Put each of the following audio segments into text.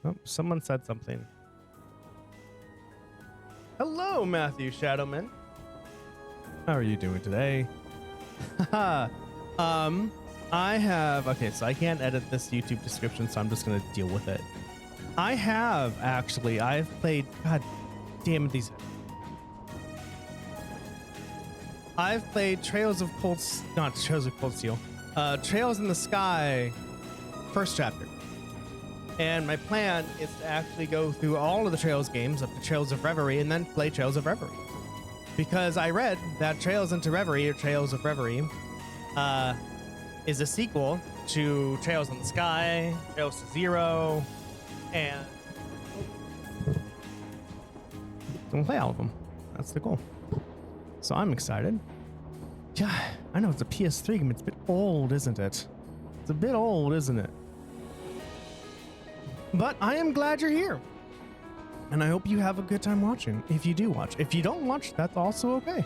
Oh, someone said something. Hello, Matthew Shadowman. How are you doing today? I have, okay, so I can't edit this YouTube description, so I'm just going to deal with it. I've played, god damn it, I've played Trails in the Sky first chapter. And my plan is to actually go through all of the Trails games up to Trails of Reverie and then play Trails of Reverie. Because I read that Trails of Reverie is a sequel to Trails in the Sky, Trails to Zero, and don't play all of them. That's the goal. So I'm excited. Yeah, I know it's a PS3 game. It's a bit old, isn't it? It's a bit old, isn't it? But I am glad you're here. And I hope you have a good time watching. If you do watch. If you don't watch, that's also okay.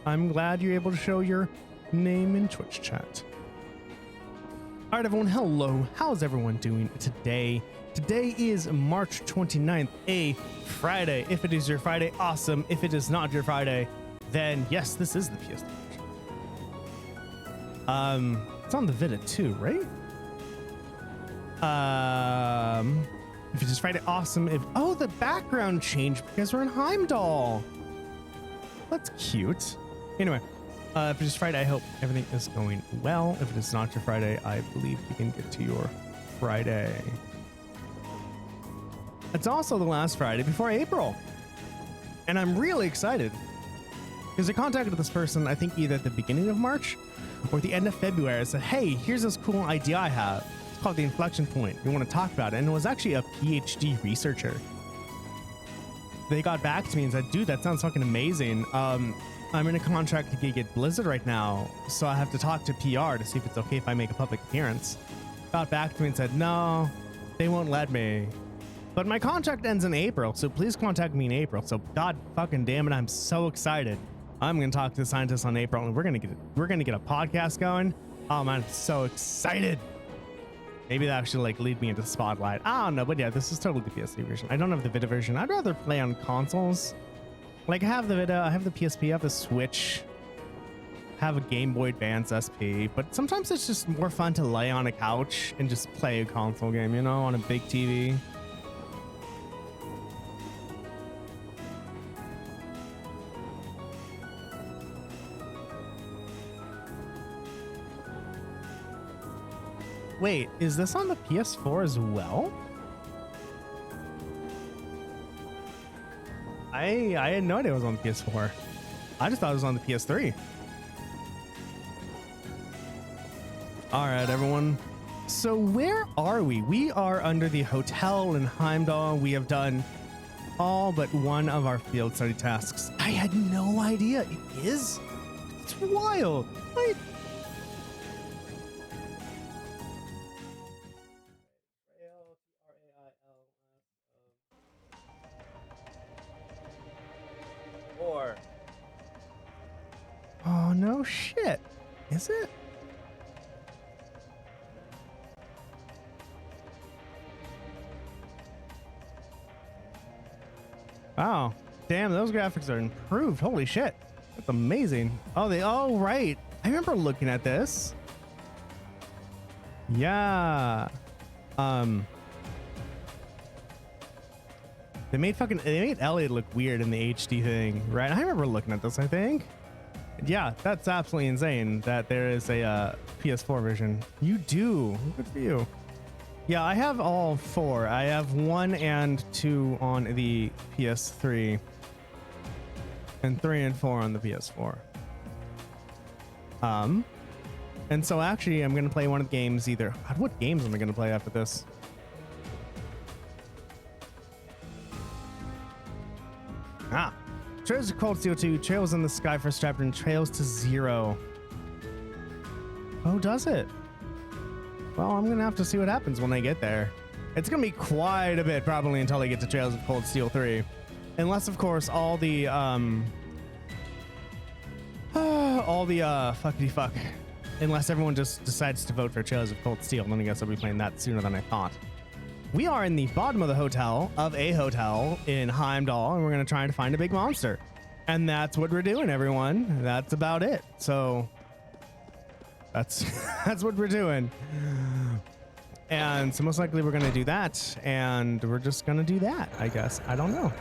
I'm glad you're able to show your name in Twitch chat. All right, everyone. Hello. How's everyone doing today? Today is March 29th, a Friday. If it is your Friday, awesome. If it is not your Friday, then yes, this is the PS3 version. It's on the Vita too, right? If it is Friday, awesome. Oh, the background changed because we're in Heimdall. That's cute. Anyway, if it is Friday, I hope everything is going well. If it is not your Friday, I believe you can get to your Friday. It's also the last Friday before April. And I'm really excited because I contacted this person, I think either at the beginning of March or the end of February. I said, hey, here's this cool idea I have. It's called The Inflection Point. We want to talk about it. And it was actually a PhD researcher. They got back to me and said, dude, that sounds fucking amazing. I'm in a contract gig at Blizzard right now, so I have to talk to PR to see if it's okay if I make a public appearance. Got back to me and said, no, they won't let me. But my contract ends in April, so please contact me in April. So god fucking damn it, I'm so excited. I'm gonna talk to the scientists on April, and we're gonna get a podcast going. Oh man, I'm so excited. Maybe that should like lead me into the spotlight. I don't know, but yeah, this is totally the PS3 version. I don't have the Vita version. I'd rather play on consoles. Like I have the Vita, I have the PSP, I have the Switch, have a Game Boy Advance SP, but sometimes it's just more fun to lay on a couch and just play a console game, you know, on a big TV. Wait, is this on the PS4 as well? I had no idea it was on the PS4. I just thought it was on the PS3. All right, everyone. So where are we? We are under the hotel in Heimdall. We have done all but one of our field study tasks. I had no idea. It is? It's wild. Oh, no shit. Is it? Oh, damn, those graphics are improved. Holy shit. That's amazing. Oh, right. I remember looking at this. Yeah. They made Elliot look weird in the HD thing, right? I remember looking at this, I think. Yeah, that's absolutely insane that there is a PS4 version. You do. Good for you. Yeah, I have all four. I have 1 and 2 on the PS3 and 3 and 4 on the PS4. And so actually I'm going to play one of the games either. God, what games am I going to play after this? Trails of Cold Steel 2, Trails in the Sky first chapter, and Trails to Zero. Oh, does it? Well, I'm gonna have to see what happens when I get there. It's gonna be quite a bit probably until I get to Trails of Cold Steel 3. Unless, of course, all the fuckity fuck. Unless everyone just decides to vote for Trails of Cold Steel, then I guess I'll be playing that sooner than I thought. We are in the bottom of the hotel of a hotel in Heimdall, and we're going to try to find a big monster. And that's what we're doing, everyone. That's about it. So that's that's what we're doing. And so most likely we're going to do that, and we're just going to do that, I guess. I don't know.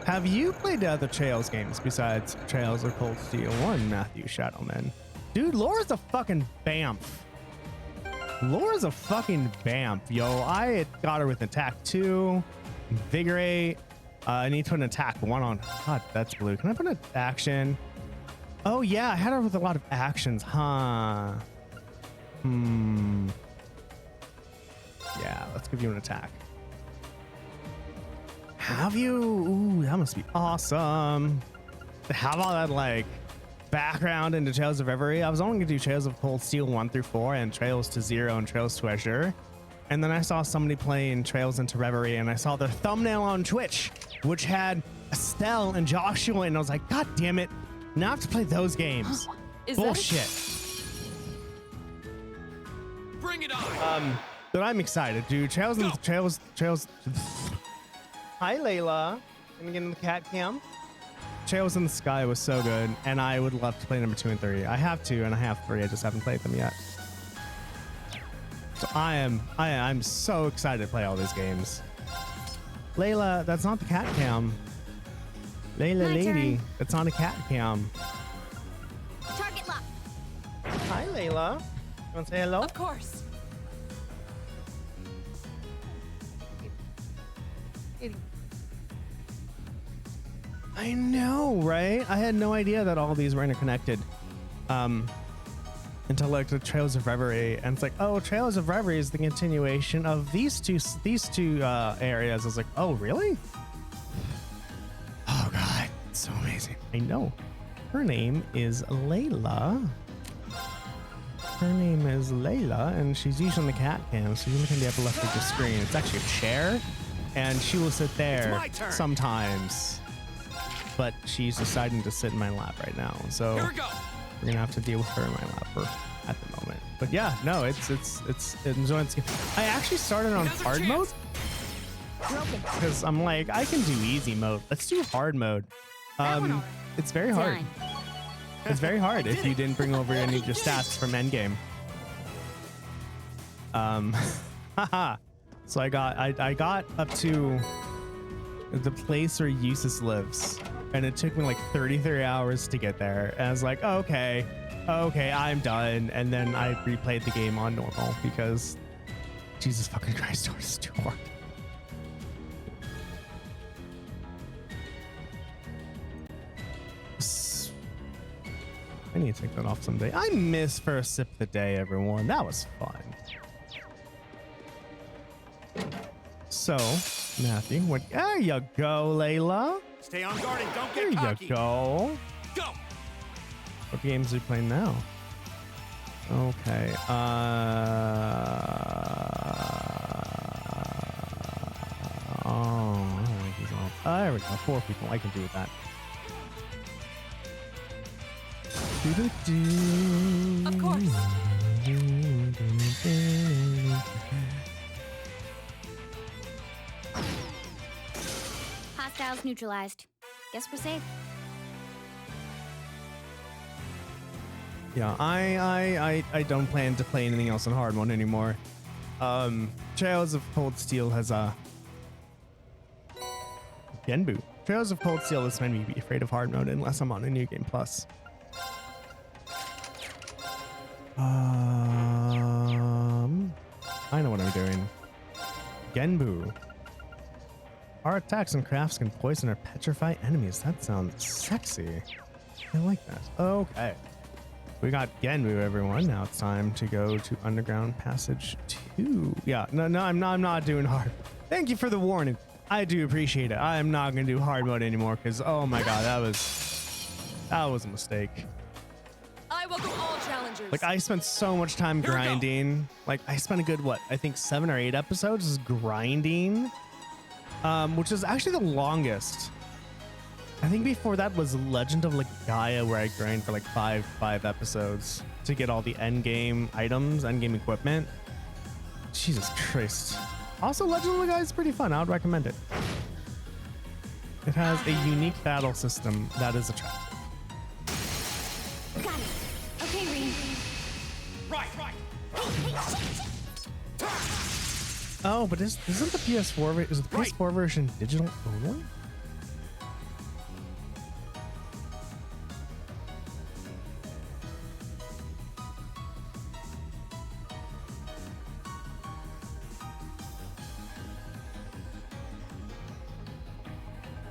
Have you played the other Trails games besides Trails of Cold Steel 1, Matthew Shadowman? Dude, Laura's a fucking bamf. Laura's a fucking bamf, yo. I got her with attack 2, invigorate. I need to put an attack 1 on. God, that's blue. Can I put an action? Oh yeah, I had her with a lot of actions, huh? Yeah, let's give you an attack. Have you? Ooh, that must be awesome. Have all that like background into Trails of Reverie. I was only gonna do Trails of Cold Steel 1 through 4 and Trails to Zero and Trails to Azure. And then I saw somebody playing Trails into Reverie, and I saw their thumbnail on Twitch, which had Estelle and Joshua, and I was like, God damn it. Now I have to play those games. Bullshit. Bring it on. But I'm excited, dude. Trails. Hi, Layla. Gonna get in the cat cam. Trails in the Sky was so good, and I would love to play number 2 and 3. I have 2 and I have 3. I just haven't played them yet. So I'm so excited to play all these games. Layla, that's not the cat cam. Layla, lady, that's not a cat cam. Target lock. Hi, Layla. You want to say hello? Of course. I know, right? I had no idea that all these were interconnected. Until like the Trails of Reverie, and it's like, oh, Trails of Reverie is the continuation of these two areas. I was like, oh, really? Oh God, it's so amazing. I know. Her name is Layla. Her name is Layla, and she's usually on the cat cam, so you look on the upper left of the screen. It's actually a chair, and she will sit there sometimes. But she's deciding to sit in my lap right now, so Here we go. we're gonna have to deal with her in my lap at the moment. But yeah, no, it's enjoying. I actually started on hard mode because I'm like, I can do easy mode. Let's do hard mode. It's very hard. It's very hard if you didn't bring over any of your stats from endgame. Haha. So I got up to the place where Eustace lives, and it took me like 33 hours to get there. And I was like, oh, okay, I'm done. And then I replayed the game on normal because Jesus fucking Christ, it's too hard. I need to take that off someday. I miss First Sip of the Day, everyone. That was fun. So, Matthew, what? There you go, Layla. Stay on guard and don't There get cocky. you go. Go. What games are you playing now? Okay. Oh, I don't like these all. There we go. 4 people. I can do with that. Of course. Hostiles neutralized. Guess we're safe. Yeah, I don't plan to play anything else on hard mode anymore. Trails of Cold Steel has Genbu. Trails of Cold Steel has made me be afraid of hard mode unless I'm on a New Game Plus. I know what I'm doing. Genbu. Our attacks and crafts can poison or petrify enemies. That sounds sexy. I like that. Okay. We got Genbu, everyone. Now it's time to go to Underground Passage 2. Yeah, no, I'm not doing hard. Thank you for the warning. I do appreciate it. I am not going to do hard mode anymore because, oh my God, that was a mistake. I welcome all challengers. Like, I spent so much time grinding. Like, I spent a good, what, I think 7 or 8 episodes just grinding, which is actually the longest. I think before that was Legend of Gaia, where I grind for like five episodes to get all the end game items, end game equipment. Jesus Christ. Also, Legend of the Guy is pretty fun. I would recommend it. It has a unique battle system that is attractive. Got it. Okay, Reem. Right. Oh, but isn't the PS4 is the PS4 version digital only?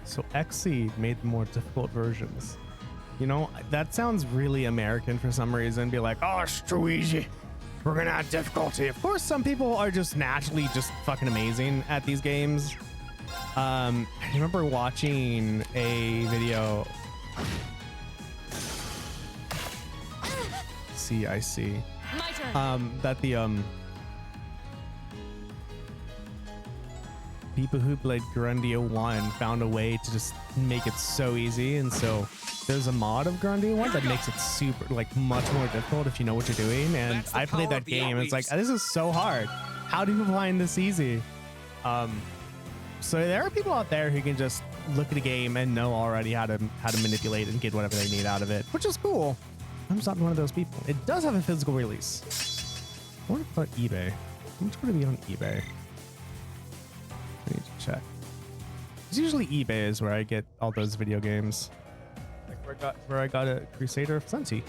So Xseed made the more difficult versions. You know, that sounds really American for some reason. Be like, oh, it's too easy. We're gonna add difficulty. Of course, some people are just naturally just fucking amazing at these games. I remember watching a video. I see. My turn. That the people who played Grandia 1 found a way to just make it so easy, and so there's a mod of Grandia 1 that makes it super, like, much more difficult if you know what you're doing. And I played that game, and it's like, this is so hard. How do you find this easy? So there are people out there who can just look at a game and know already how to manipulate and get whatever they need out of it, which is cool. I'm just not one of those people. It does have a physical release. I wonder about eBay. How much would it be on eBay? I need to check. It's usually eBay is where I get all those video games. Like where I got a Crusader of Sensi.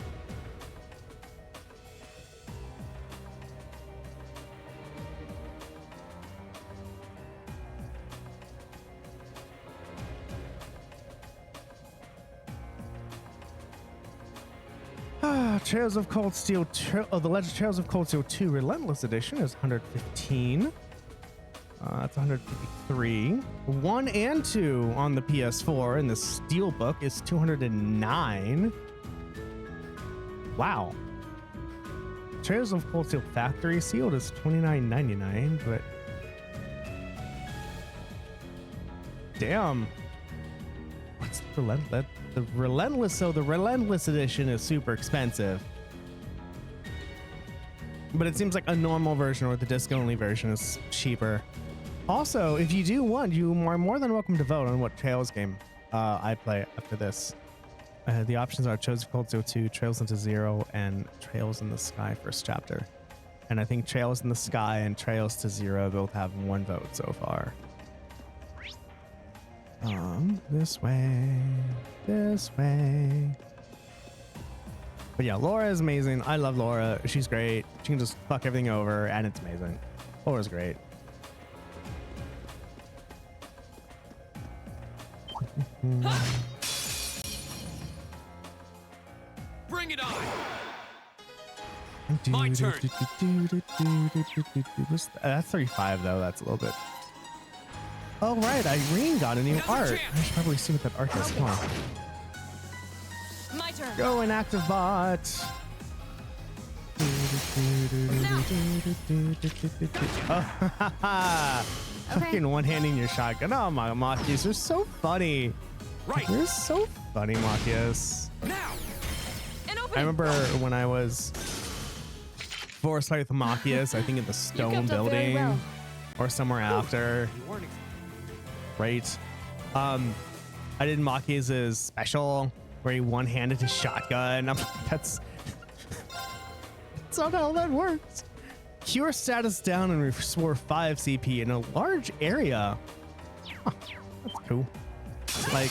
Trails of Cold Steel, the Legend of Trails of Cold Steel 2 Relentless Edition is 115. That's 153. 1 and 2 on the PS4, and the Steelbook is 209. Wow. Trails of Cold Steel Factory Sealed is $29.99, but damn. What's the Relentless? The Relentless Edition is super expensive. But it seems like a normal version or the disc-only version is cheaper. Also, if you do want, you are more than welcome to vote on what Trails game I play after this. The options are Trails of Cold Steel 2, Trails into Zero, and Trails in the Sky first chapter. And I think Trails in the Sky and Trails to Zero both have 1 vote so far. This way. But yeah, Laura is amazing. I love Laura. She's great. She can just fuck everything over, and it's amazing. Laura's great. Bring it on. My turn. That's 35 though. That's a little bit. Oh right, Irene got a new art. I should probably see what that art is. Come on. My turn. Go inactive bot. Fucking one-handing your shotgun. Oh my, Machias, you're so funny. Right. You're so funny, Machias. Now. I remember when I was forced with Machias, I think in the stone building or somewhere after. Right. I did Machias' special where he one-handed his shotgun. That's not how that works. Cure status down and restore 5 CP in a large area. Huh, that's cool. Like,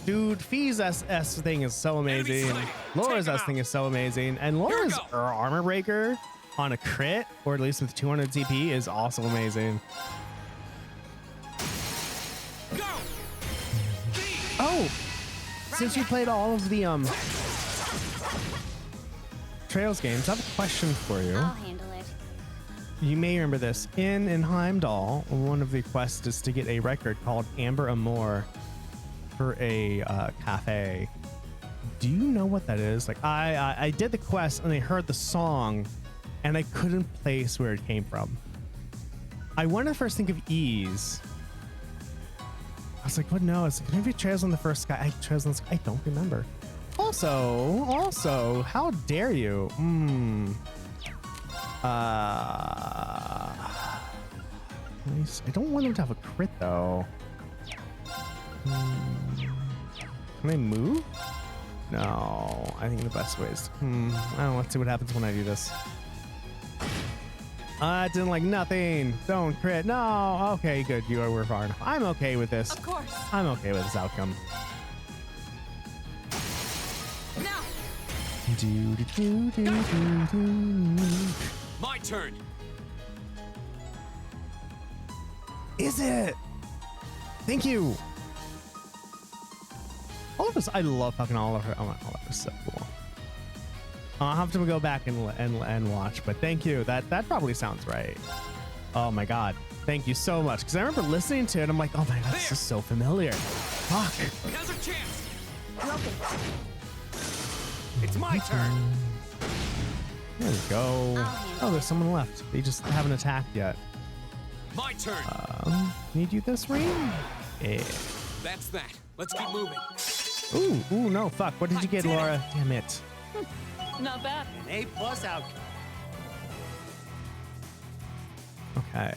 dude, Fie's S thing is so amazing. Laura's S thing is so amazing. And Laura's armor breaker on a crit, or at least with 200 CP, is also amazing. Oh, since you played all of the Trails games, I have a question for you. I'll handle it. You may remember this. In Heimdall, one of the quests is to get a record called Amber Amour for a cafe. Do you know what that is? Like, I did the quest and I heard the song and I couldn't place where it came from. I wanted to first think of Ease. I was like, what? No, it's like, maybe Trails on the First Sky. Trails on the Sky. I don't remember. Also, how dare you? Nice. I don't want him to have a crit though. Can I move? No, I think the best way is. I don't know. Let's see what happens when I do this. I didn't like nothing. Don't crit. No. Okay, good. We're far enough. I'm okay with this. Of course. I'm okay with this outcome. Now. My turn. Is it? Thank you. All of us. I love fucking all of her. Oh, all of us so cool. I'll have to go back and watch, but thank you. That probably sounds right. Oh my god, thank you so much. Because I remember listening to it, I'm like, oh my god, this is so familiar. Fuck. Now's our chance. Walkin. It's my turn. There we go. Oh, there's someone left. They just haven't attacked yet. My turn. Can you do this, Rain? Yeah. That's that. Let's keep moving. Ooh, no, fuck. What did you get, Laura? Damn it. Not bad. An A+ out. Okay.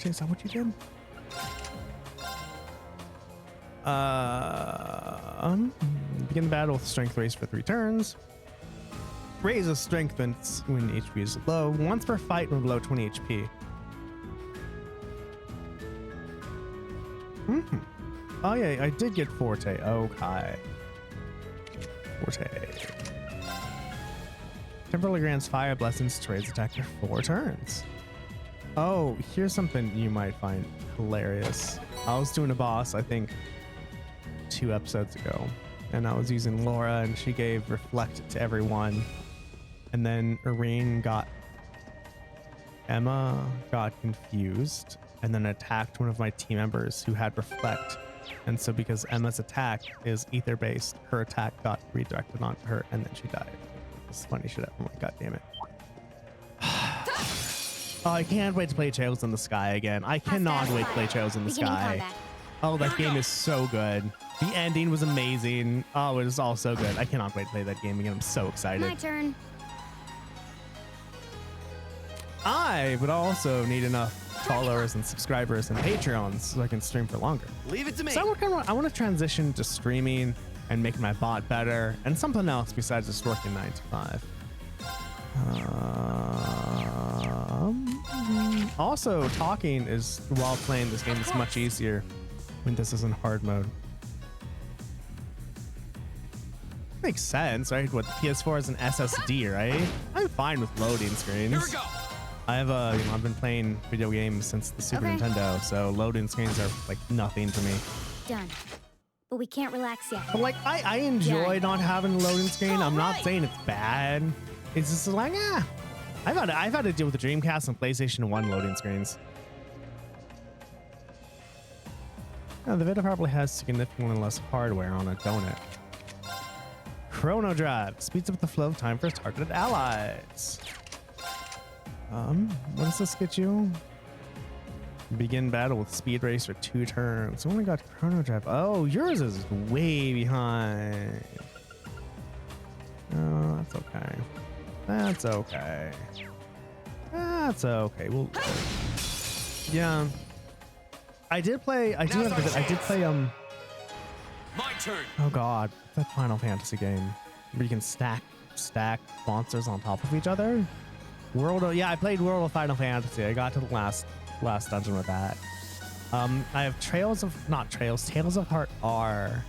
Is that what you did? Begin the battle with strength raise for 3 turns. Raises strength when HP is low. Once per fight when below 20 HP. Oh yeah, I did get Forte. Okay. Forte. Temporarily grants fire blessings to raise attack for 4 turns. Oh, here's something you might find hilarious. I was doing a boss, I think, 2 episodes ago, and I was using Laura, and she gave Reflect to everyone, and then Emma got confused, and then attacked one of my team members who had Reflect. And so because Emma's attack is ether based, her attack got redirected onto her, and then she died. It's funny shit ever. Oh, god damn it. Oh, I can't wait to play Trails in the Sky again. I cannot wait to play Trails in the Sky. Oh, that game is so good. The ending was amazing. Oh, it is all so good. I cannot wait to play that game again. I'm so excited. My turn. I would also need enough followers and subscribers and Patreons so I can stream for longer. Leave it to me. So I want to transition to streaming and make my bot better and something else besides just working 9 to 5. Also, talking is while playing this game is much easier when this is in hard mode. Makes sense, right? What, the PS4 is an SSD, right? I'm fine with loading screens. Here we go. I have I've been playing video games since the Super Nintendo, so loading screens are like nothing to me. Done. But we can't relax yet. But like, I enjoy not having a loading screen. I'm not saying it's bad. It's just like, I've had to deal with the Dreamcast and PlayStation 1 loading screens. Oh, the Vita probably has significantly less hardware on it, don't it? Chrono Drive speeds up the flow of time for targeted allies. What does this get you? Begin battle with speed race for 2 turns. I only got Chrono Drive. Oh, yours is way behind. Oh, that's okay. That's okay. That's okay. Well, yeah. I did play. I do have. I did play. My turn. Oh God, that Final Fantasy game where you can stack monsters on top of each other. I played World of Final Fantasy. I got to the last dungeon with that. I have Tales of Heart R,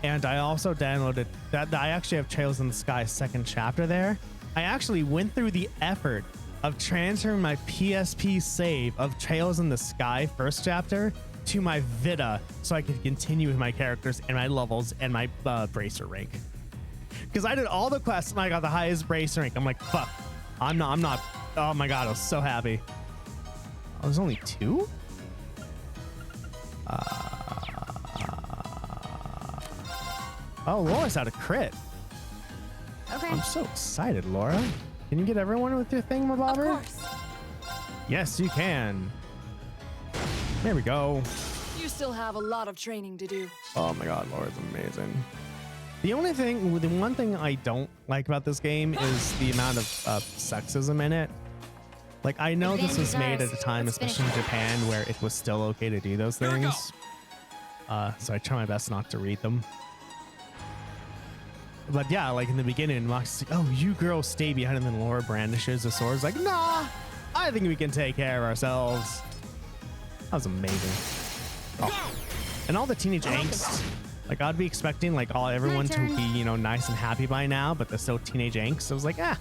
and I also downloaded that. I actually have Trails in the Sky 2nd chapter there. I actually went through the effort of transferring my PSP save of Trails in the Sky 1st chapter to my Vita so I could continue with my characters and my levels and my bracer rank. Because I did all the quests and I got the highest bracer rank. I'm like, fuck. I'm not. Oh my God, I was so happy. Oh, there's only 2? Oh, Laura's out of crit. Okay. I'm so excited, Laura. Can you get everyone with your thing, my bobber? Of course. Yes, you can. There we go. You still have a lot of training to do. Oh my God, Laura's amazing. The one thing I don't like about this game is the amount of sexism in it. Like, I know this was made at a time, especially in Japan, where it was still okay to do those things. So I try my best not to read them. But yeah, like in the beginning, Max is like, oh, you girls stay behind, and then Laura brandishes the sword. It's like, nah, I think we can take care of ourselves. That was amazing. Oh. And all the teenage angst. Like, I'd be expecting like everyone to be, you know, nice and happy by now, but there's still teenage angst. I was like, I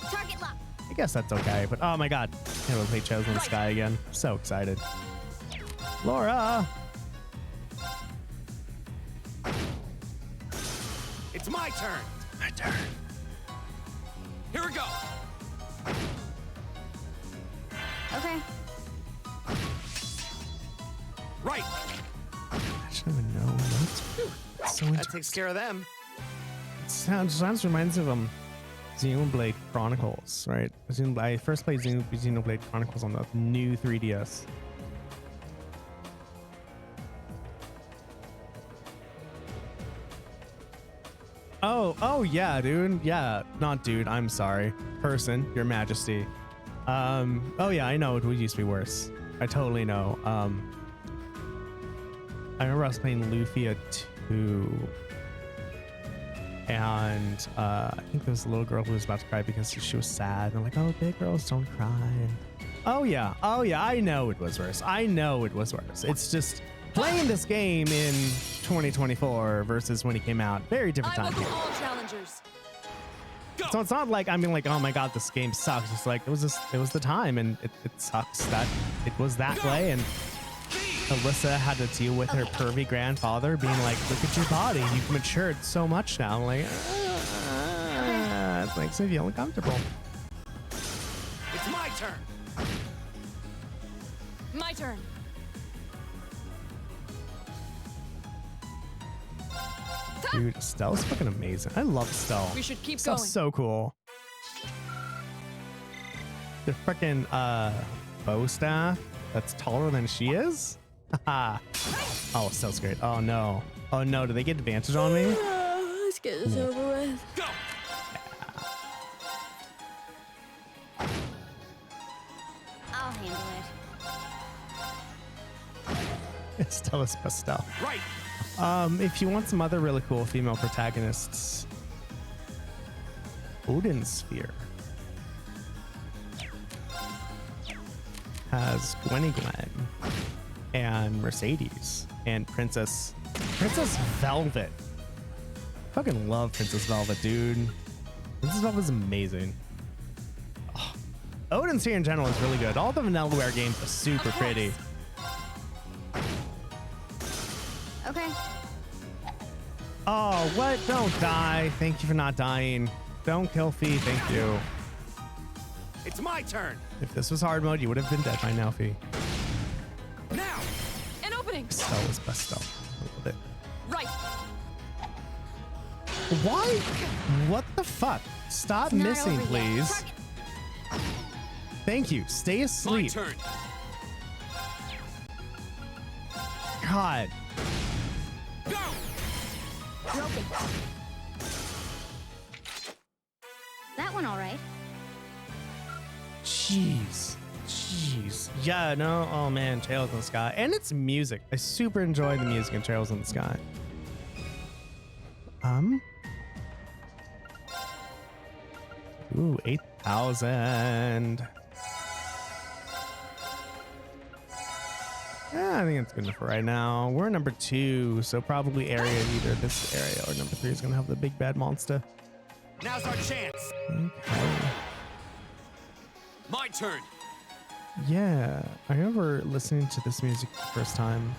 guess that's okay. But oh my god, I can't wait to play Trails in the Sky again. So excited. Laura. It's my turn. My turn. Here we go. Okay. Right. I should even know what. So That takes care of them. sounds reminds of Xenoblade Chronicles, right? I first played Xenoblade Chronicles on the new 3DS. Oh yeah, dude. Yeah, not dude. I'm sorry. Person, Your Majesty. Oh yeah, I know it used to be worse. I totally know. I remember I was playing Lufia 2, and I think there was a little girl who was about to cry because she was sad. And I'm like, oh, big girls don't cry. And, oh yeah, I know it was worse. I know it was worse. It's just playing this game in 2024 versus when it came out. Very different time. all challengers. So it's not like I'm being like, oh my god, this game sucks. It's like it was the time, and it sucks that it was that way. And Alyssa had to deal with her pervy grandfather being like, look at your body, you've matured so much now. I'm like, it makes me feel uncomfortable. It's my turn. My turn. Dude, Estelle's fucking amazing. I love Estelle. We should keep Estelle's going. so cool. The freaking bow staff that's taller than she is. Haha. Oh, Estelle's great. Oh no. Oh no. Do they get advantage on me? Let's get this over with. Go. I'll handle it. Estelle is Estelle. Right. If you want some other really cool female protagonists, Odin Sphere has Gwen and Mercedes and Princess Velvet. Fucking love Princess Velvet, dude. Princess Velvet is amazing. Oh, Odin Sphere in general is really good. All the Vanillaware games are super pretty. Okay. Oh, what? Don't die. Thank you for not dying. Don't kill Fie. Thank you. It's my turn. If this was hard mode, you would have been dead by now, Fie. Now. An opening. Estelle is best Estelle. I love it. Right. Why? What the fuck? Stop It's not missing, over yet. please. Target. Thank you. Stay My asleep. turn. God. Go. Broken. That one, all right. Jeez. Yeah, no. Oh man, Trails in the Sky. And it's music. I super enjoy the music in Trails in the Sky. Ooh, 8,000. Yeah, I think it's good enough for right now. We're number 2, so probably area either this area or number 3 is gonna have the big bad monster. Now's our chance. Okay. My turn. Yeah, I remember listening to this music the first time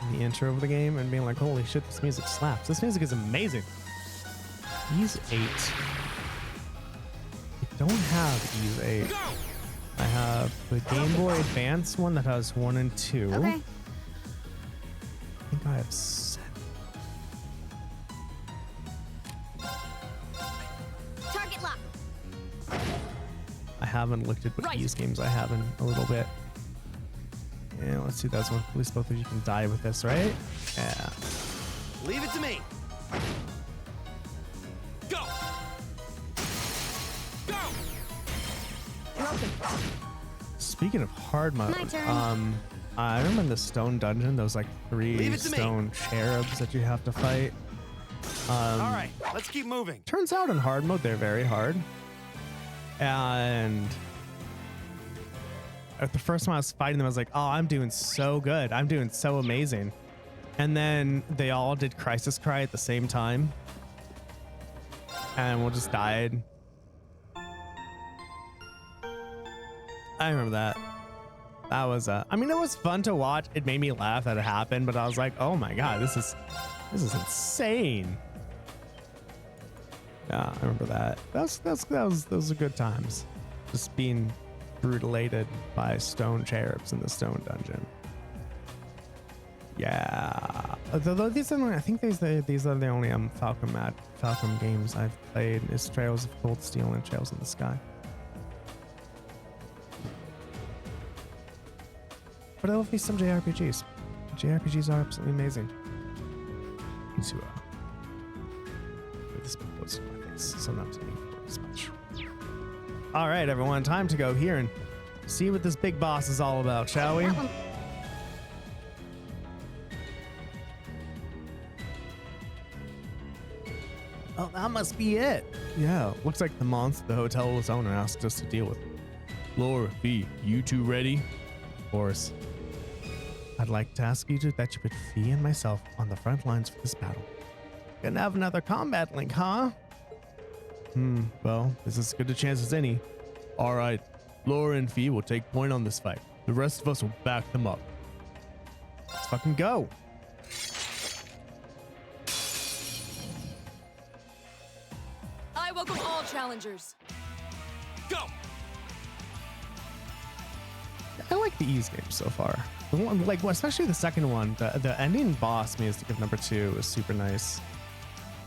in the intro of the game and being like, holy shit, this music slaps. This music is amazing. Ease 8. I don't have Ease 8. Go. I have the Game Boy Advance one that has 1 and 2. Okay. I think I have 7. Target lock. I haven't looked at what Ease games I have in a little bit. Yeah, let's do this one. At least both of you can die with this, right? Yeah. Leave it to me. Broken. Speaking of hard mode, My turn. I remember in the stone dungeon, those like Leave 3 it to me. stone cherubs that you have to fight. All right, let's keep moving. Turns out in hard mode, they're very hard. And at the first time I was fighting them, I was like, oh, I'm doing so good. I'm doing so amazing. And then they all did Crisis Cry at the same time. And we just died. I remember that. That was I mean, it was fun to watch. It made me laugh that it happened, but I was like, oh my god, this is insane. Yeah, I remember that. Those are good times. Just being brutalated by stone cherubs in the stone dungeon. Yeah. Although these are, I think these are the only Falcom games I've played is Trails of Cold Steel and Trails in the Sky. But I love me some JRPGs. JRPGs are absolutely amazing. To this goes to my face, so not to me as much. All right, everyone, time to go here and see what this big boss is all about, shall we? That one. Oh, that must be it. Yeah, looks like the monster the hotel's owner asked us to deal with. Laura, Fie, you two ready? Of course. I'd like to ask you that you put Fie and myself on the front lines for this battle. Gonna have another combat link, huh? Well, this is as good a chance as any. All right, Laura and Fie will take point on this fight. The rest of us will back them up. Let's fucking go. I welcome all challengers. Go! I like the Ease games so far. The one, like, especially the second one, the ending boss music of number 2 is super nice.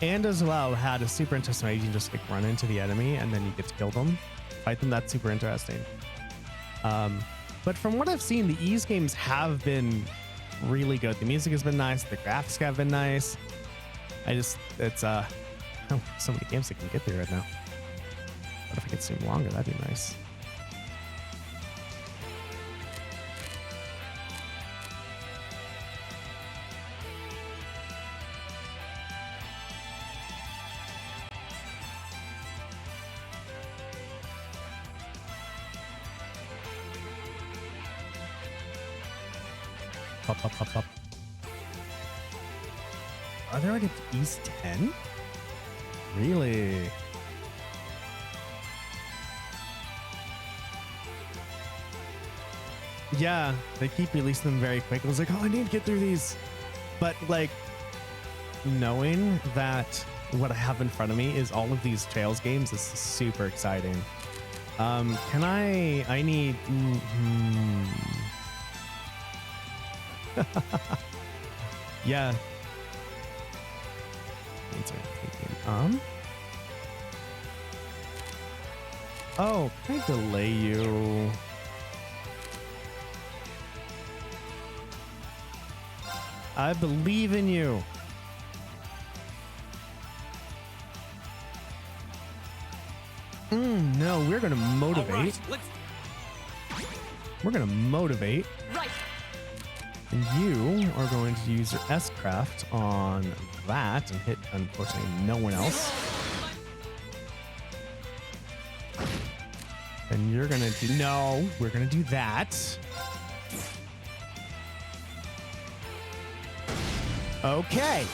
And as well had a super interesting way you can just like run into the enemy and then you get to kill them, fight them. That's super interesting. But from what I've seen, the Ease games have been really good. The music has been nice. The graphics have been nice. It's oh, so many games I can get through right now. But if I could stream longer, that'd be nice. Pop. Are they already at East 10? Really? Yeah, they keep releasing them very quick. I was like, oh, I need to get through these. But like, knowing that what I have in front of me is all of these Trails games is super exciting. I need... Yeah. Oh, can I delay you? I believe in you. No, we're gonna motivate. All right, We're gonna motivate. Right. And you are going to use your S-Craft on that and hit, unfortunately, no one else. And you're going to do... No, we're going to do that. Okay.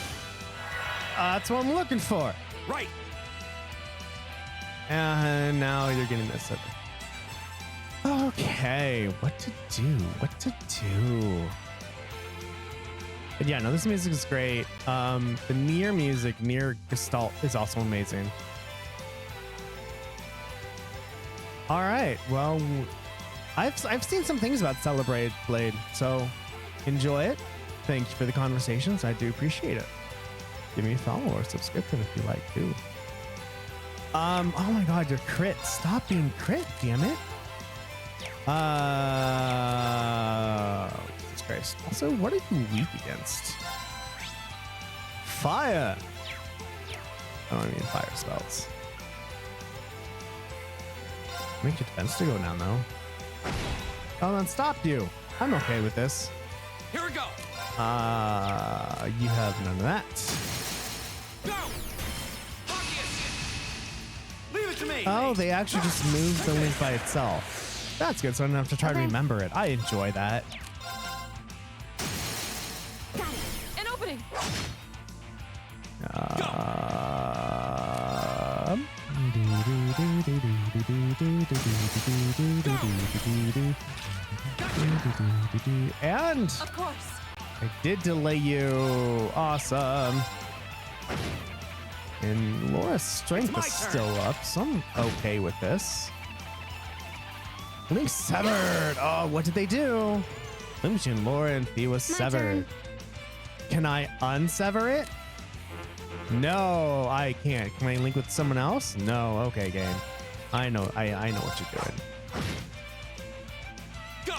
That's what I'm looking for. right. And now you're getting this. Okay, what to do? But yeah, no, this music is great. The Nier music, Nier Gestalt, is also amazing. All right, well, I've seen some things about Celebrate Blade, so enjoy it. Thank you for the conversations. I do appreciate it. Give me a follow or subscription if you like too. Oh my god, you're crit. Stop being crit, damn it. Jesus Christ. Also, what are you weak against? Fire. Oh, I mean fire spells. Make your defense to go down though. Oh, that stopped you. I'm okay with this. Here we go. You have none of that. Go. Pocket. Leave it to me. Oh, they actually just moved the link by itself. That's good, so I don't have to try to remember it. I enjoy that. An opening. And Of course. I did delay you. Awesome. And Laura's strength is still up, so I'm okay with this. Link severed. Oh, what did they do? Link between Laura and Fie was severed. Can I unsever it? No, I can't. Can I link with someone else? No. Okay, game. I know. I know what you're doing. Go.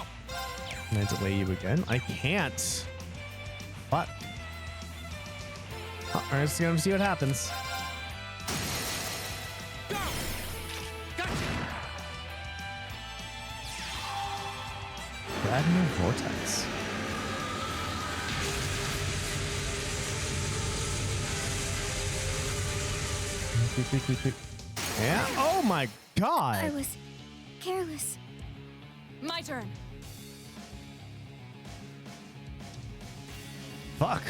Can I delay you again? I can't. Fuck. Oh, we're just gonna see what happens. Go. Gotcha. Radner Vortex. Yeah. Oh my I god. was careless. My turn. Fuck.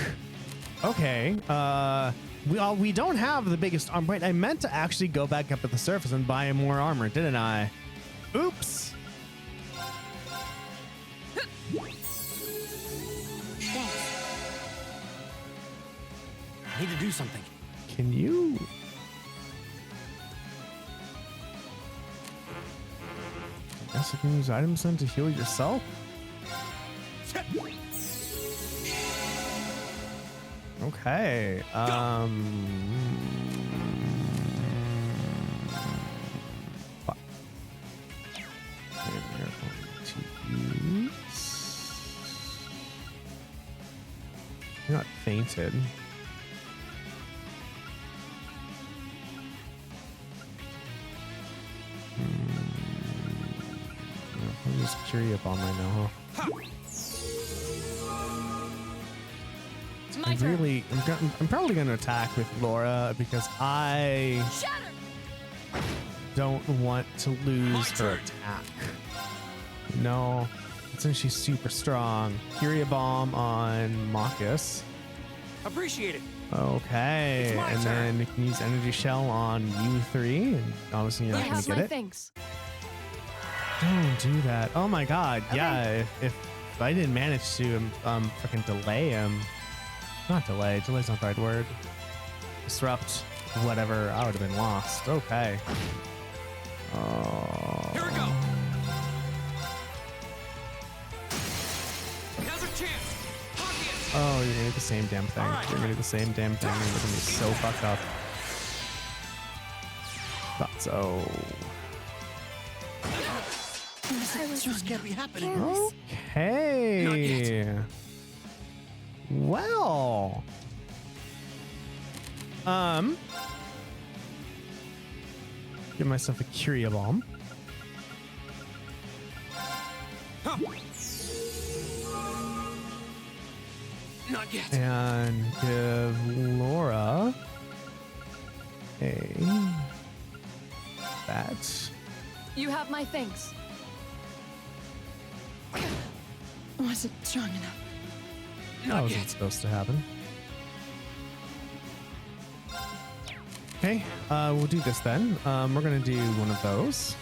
Okay. We don't have the biggest armor. Right. I meant to actually go back up at the surface and buy more armor, didn't I? Oops. Thanks. I need to do something. Can you? I guess you can use items then to heal yourself. Okay. Fuck. Okay, we're going to use. You're not fainted. I'm just curious about my now. My turn. I'm probably going to attack with Laura because I Shatter. don't want to lose her turn. attack. No, since she's super strong. Curia Bomb on Marcus. Appreciate it. Okay, It's my and turn. then you can use Energy Shell on U3, and obviously you're You not going have to get my it. thanks. Don't do that. Oh my god, yeah, if I didn't manage to freaking delay him. Not delay, delay's not the right word. Disrupt, whatever, I would have been lost. Okay. Oh. Here we go. Another chance. Pocket. Oh, you're gonna do the same damn thing. All right. You're gonna do the same damn thing. You're gonna be so fucked up. Thought so. I was This can't be happening. careless. Okay. Not yet. Well. Give myself a Curia Bomb. Huh. Not yet. And give Laura a that. You have my thanks. Wasn't strong enough. That Not wasn't yet. supposed to happen. Okay, we'll do this then. We're gonna do one of those.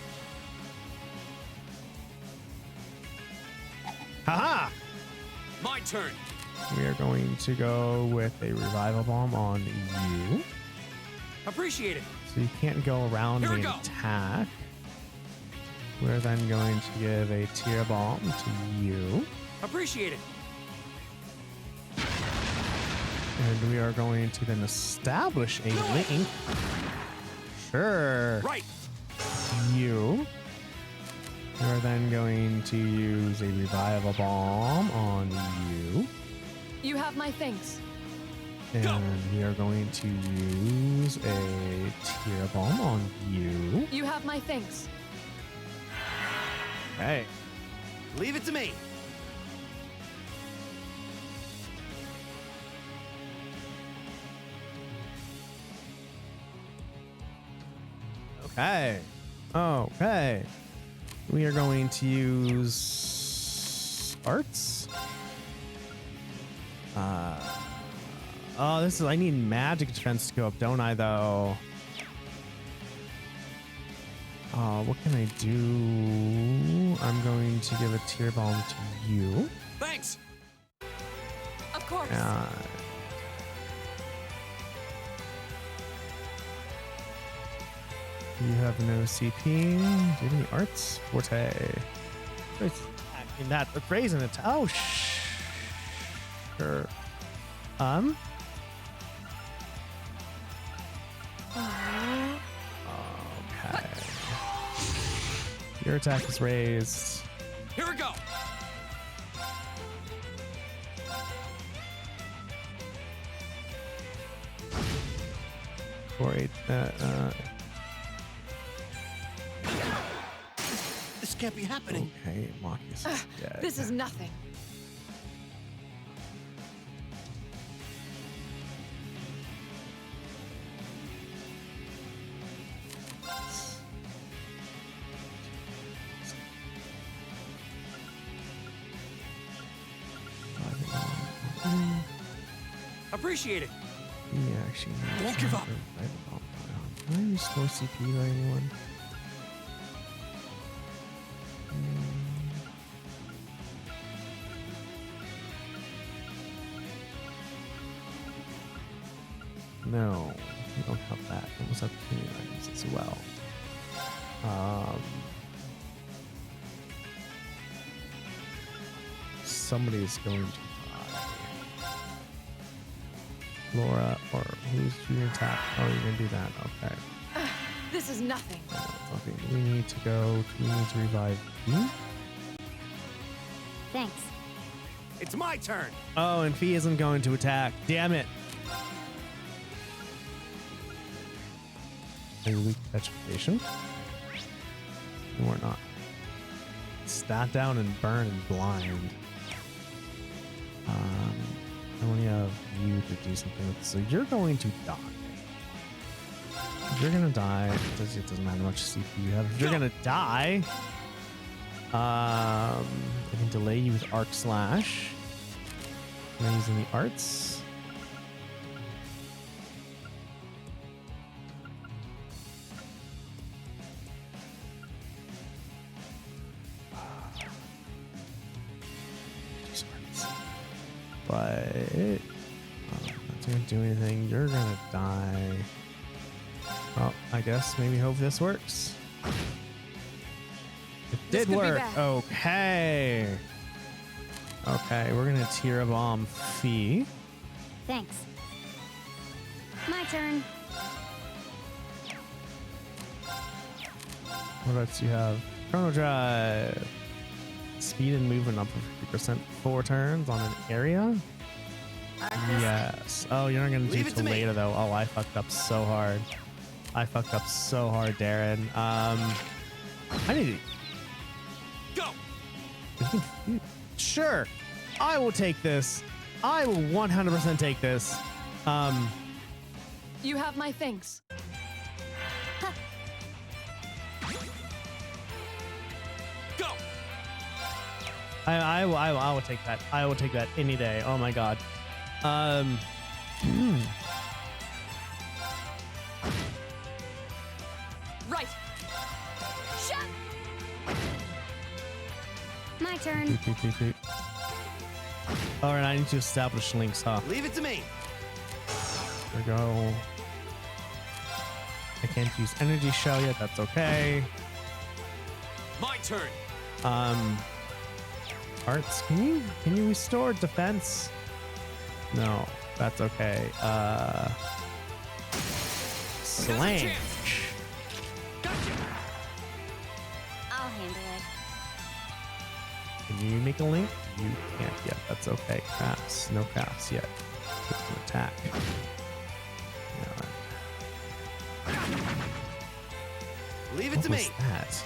Haha! My turn. We are going to go with a revival bomb on you. Appreciate it. So you can't go around Here we the go. attack. We're then going to give a tear bomb to you. Appreciate it. And we are going to then establish a link. Sure. Right. You. We are then going to use a revival bomb on you. You have my thanks. And we are going to use a tear bomb on you. You have my thanks. Okay. Leave it to me. Okay. Okay. We are going to use arts. Oh, this is, I need magic defense to go up, don't I, though? What can I do? I'm going to give a tear bomb to you. Thanks. Of course. You have no CP. Do you have any arts? Forte. In that raising it. Oh, sure. Okay. Your attack is raised. Here we go. For 8. This can't be happening. Okay, Marcus. Yeah, This is nothing. Appreciate it. Yeah, actually. Won't give up. Can I restore CP to anyone? No, we don't have that. We almost have community items as well. Somebody's going to die. Laura, or who's doing attack? Oh, you're gonna do that. Okay. This is nothing. Okay, we need to go. We need to revive you. Thanks. It's my turn. Oh, and Fie isn't going to attack. Damn it. Are you weak to petrification? No, we're not. Stat down and burn and blind. I only have you to do something with. So you're going to die. If you're gonna die, it doesn't matter how much CP you have. If you're gonna die, I can delay you with Arc Slash. Am I using the arts? But that's gonna do anything. You're gonna die. Well, I guess maybe hope this works. It This did could be work. bad. Okay. Okay, we're gonna tear a bomb Fie. Thanks. My turn. What else do you have? Chrono Drive. Speed and movement up for 50% 4 turns on an area. Yes. Oh, you're not gonna do Leave it it to till me. later though. Oh, I fucked up so hard. I fucked up so hard, Darren. I need Go. to. Sure, I will take this. I will 100% take this. You have my thanks. Go. I will take that. I will take that any day. Oh my god. Right. Shut. My turn. All right, I need to establish links, huh? Leave it to me. There we go. I can't use energy shell yet. That's okay. My turn. Arts, can you restore defense? No, that's okay. Slam. Gotcha. I'll handle it. Can you make a link? You can't yet. That's okay. Crafts. No crafts yet. Just an attack. Leave it What to was me. that?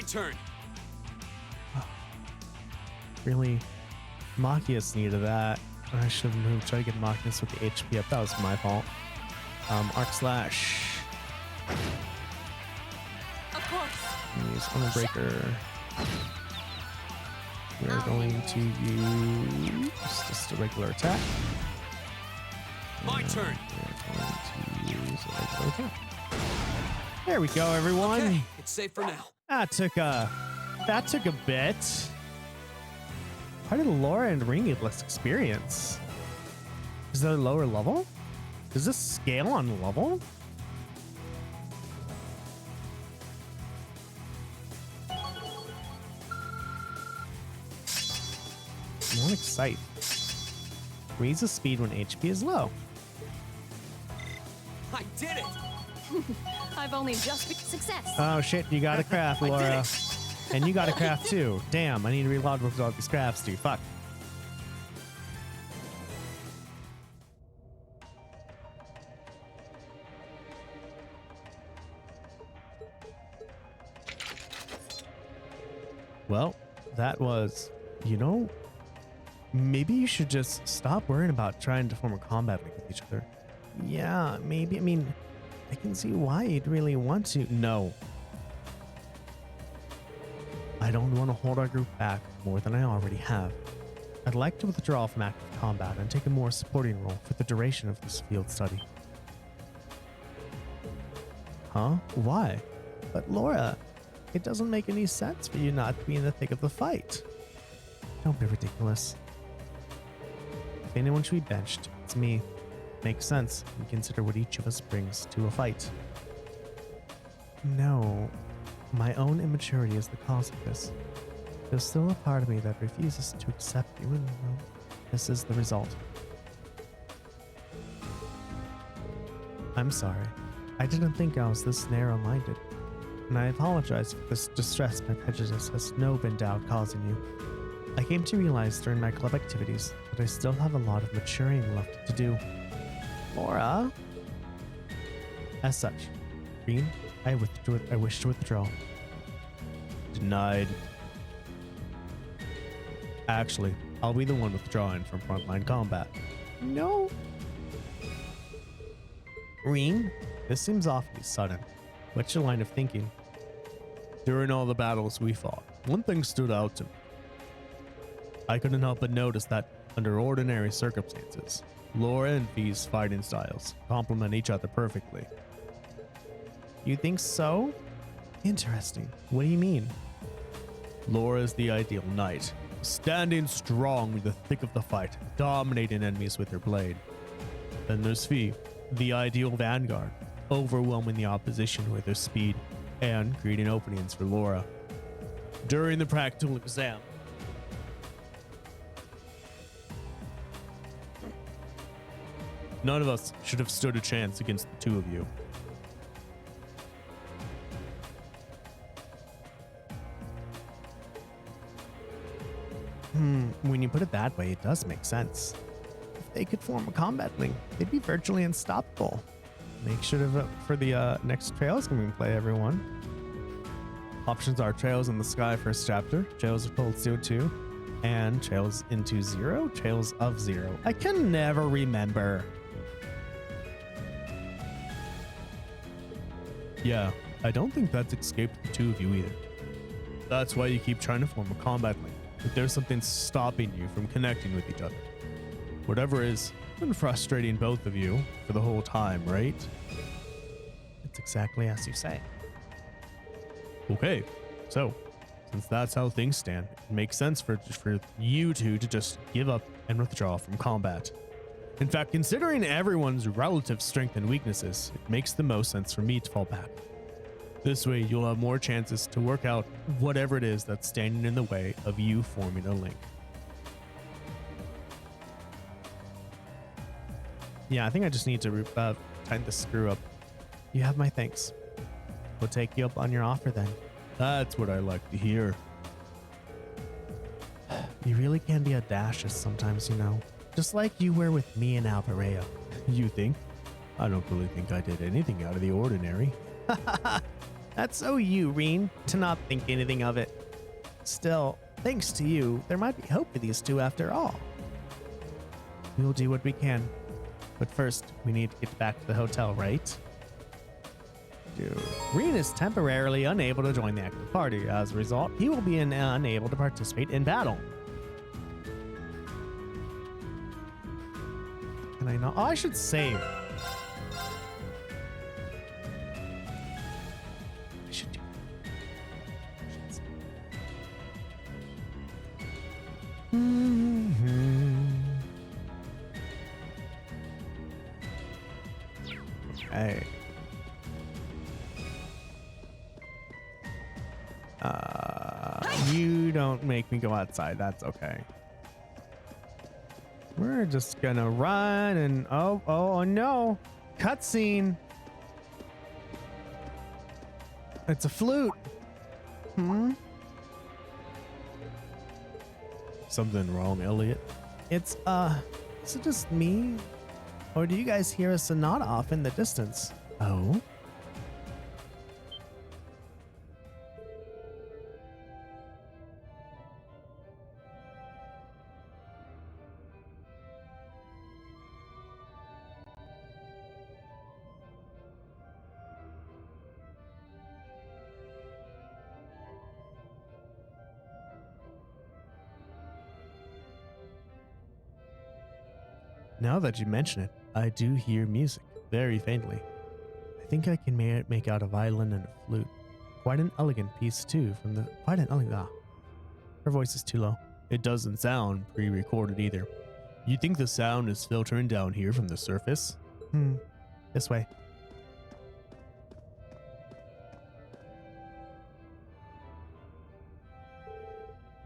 turn. Really, Machias needed that. I should have moved. Try to get Machias with the HP up. That was my fault. Arc Slash. Of course. Use Unbreaker. We are going to use just a regular attack. My turn. We're going to use a regular attack. There we go, everyone. Okay, it's safe for now. That took a bit. Why did Laura and Ring get less experience? Is that a lower level? Does this scale on level? Not excite. Raises speed when HP is low. I did it. I've only just Success. Oh shit, you got a craft, I did Laura. it. And you got a craft too. Damn, I need to reload with all these crafts too. Fuck. Well, that was, maybe you should just stop worrying about trying to form a combat link with each other. Yeah, maybe. I mean, I can see why you'd really want to. No. I don't want to hold our group back more than I already have. I'd like to withdraw from active combat and take a more supporting role for the duration of this field study. Huh? Why? But Laura, it doesn't make any sense for you not to be in the thick of the fight. Don't be ridiculous. If anyone should be benched, it's me. Makes sense when you consider what each of us brings to a fight. No, my own immaturity is the cause of this. There's still a part of me that refuses to accept you, and well, this is the result. I'm sorry. I didn't think I was this narrow-minded, and I apologize for this distress my prejudice has no doubt causing you. I came to realize during my club activities that I still have a lot of maturing left to do. Laura? As such, Green, I wish to withdraw. Denied. Actually, I'll be the one withdrawing from frontline combat. No. Reen, this seems awfully sudden. What's your line of thinking? During all the battles we fought, one thing stood out to me. I couldn't help but notice that, under ordinary circumstances, Laura and Fie's fighting styles complement each other perfectly. You think so? Interesting. What do you mean? Laura is the ideal knight, standing strong in the thick of the fight, dominating enemies with her blade. Then there's Fie, the ideal vanguard, overwhelming the opposition with her speed and creating openings for Laura. During the practical exam, none of us should have stood a chance against the two of you. When you put it that way, it does make sense. If they could form a combat link, they'd be virtually unstoppable. Make sure to vote for the next Trails game we play, everyone. Options are Trails in the Sky first chapter, Trails of Cold Steel 2, and Trails into Zero, Trails of Zero. I can never remember. Yeah, I don't think that's escaped the two of you either. That's why you keep trying to form a combat link. If there's something stopping you from connecting with each other. Whatever is, been frustrating both of you for the whole time, right? It's exactly as you say. Okay, so since that's how things stand, it makes sense for you two to just give up and withdraw from combat. In fact, considering everyone's relative strength and weaknesses, it makes the most sense for me to fall back. This way, you'll have more chances to work out whatever it is that's standing in the way of you forming a link. Yeah, I think I just need to tighten the screw up. You have my thanks. We'll take you up on your offer then. That's what I like to hear. You really can be audacious sometimes, Just like you were with me and Alvareo. You think? I don't really think I did anything out of the ordinary. That's so you, Reen, to not think anything of it. Still, thanks to you, there might be hope for these two after all. We will do what we can. But first, we need to get back to the hotel, right? Reen is temporarily unable to join the active party. As a result, he will be unable to participate in battle. Can I not? Oh, I should save. I should do. Okay. You don't make me go outside. That's okay. We're just gonna run and oh no. Cutscene. It's a flute. Something wrong, Elliot? Is it just me? Or do you guys hear a sonata off in the distance? Oh? Now that you mention it, I do hear music, very faintly. I think I can make out a violin and a flute. Quite an elegant piece too Her voice is too low. It doesn't sound pre-recorded either. You think the sound is filtering down here from the surface? This way.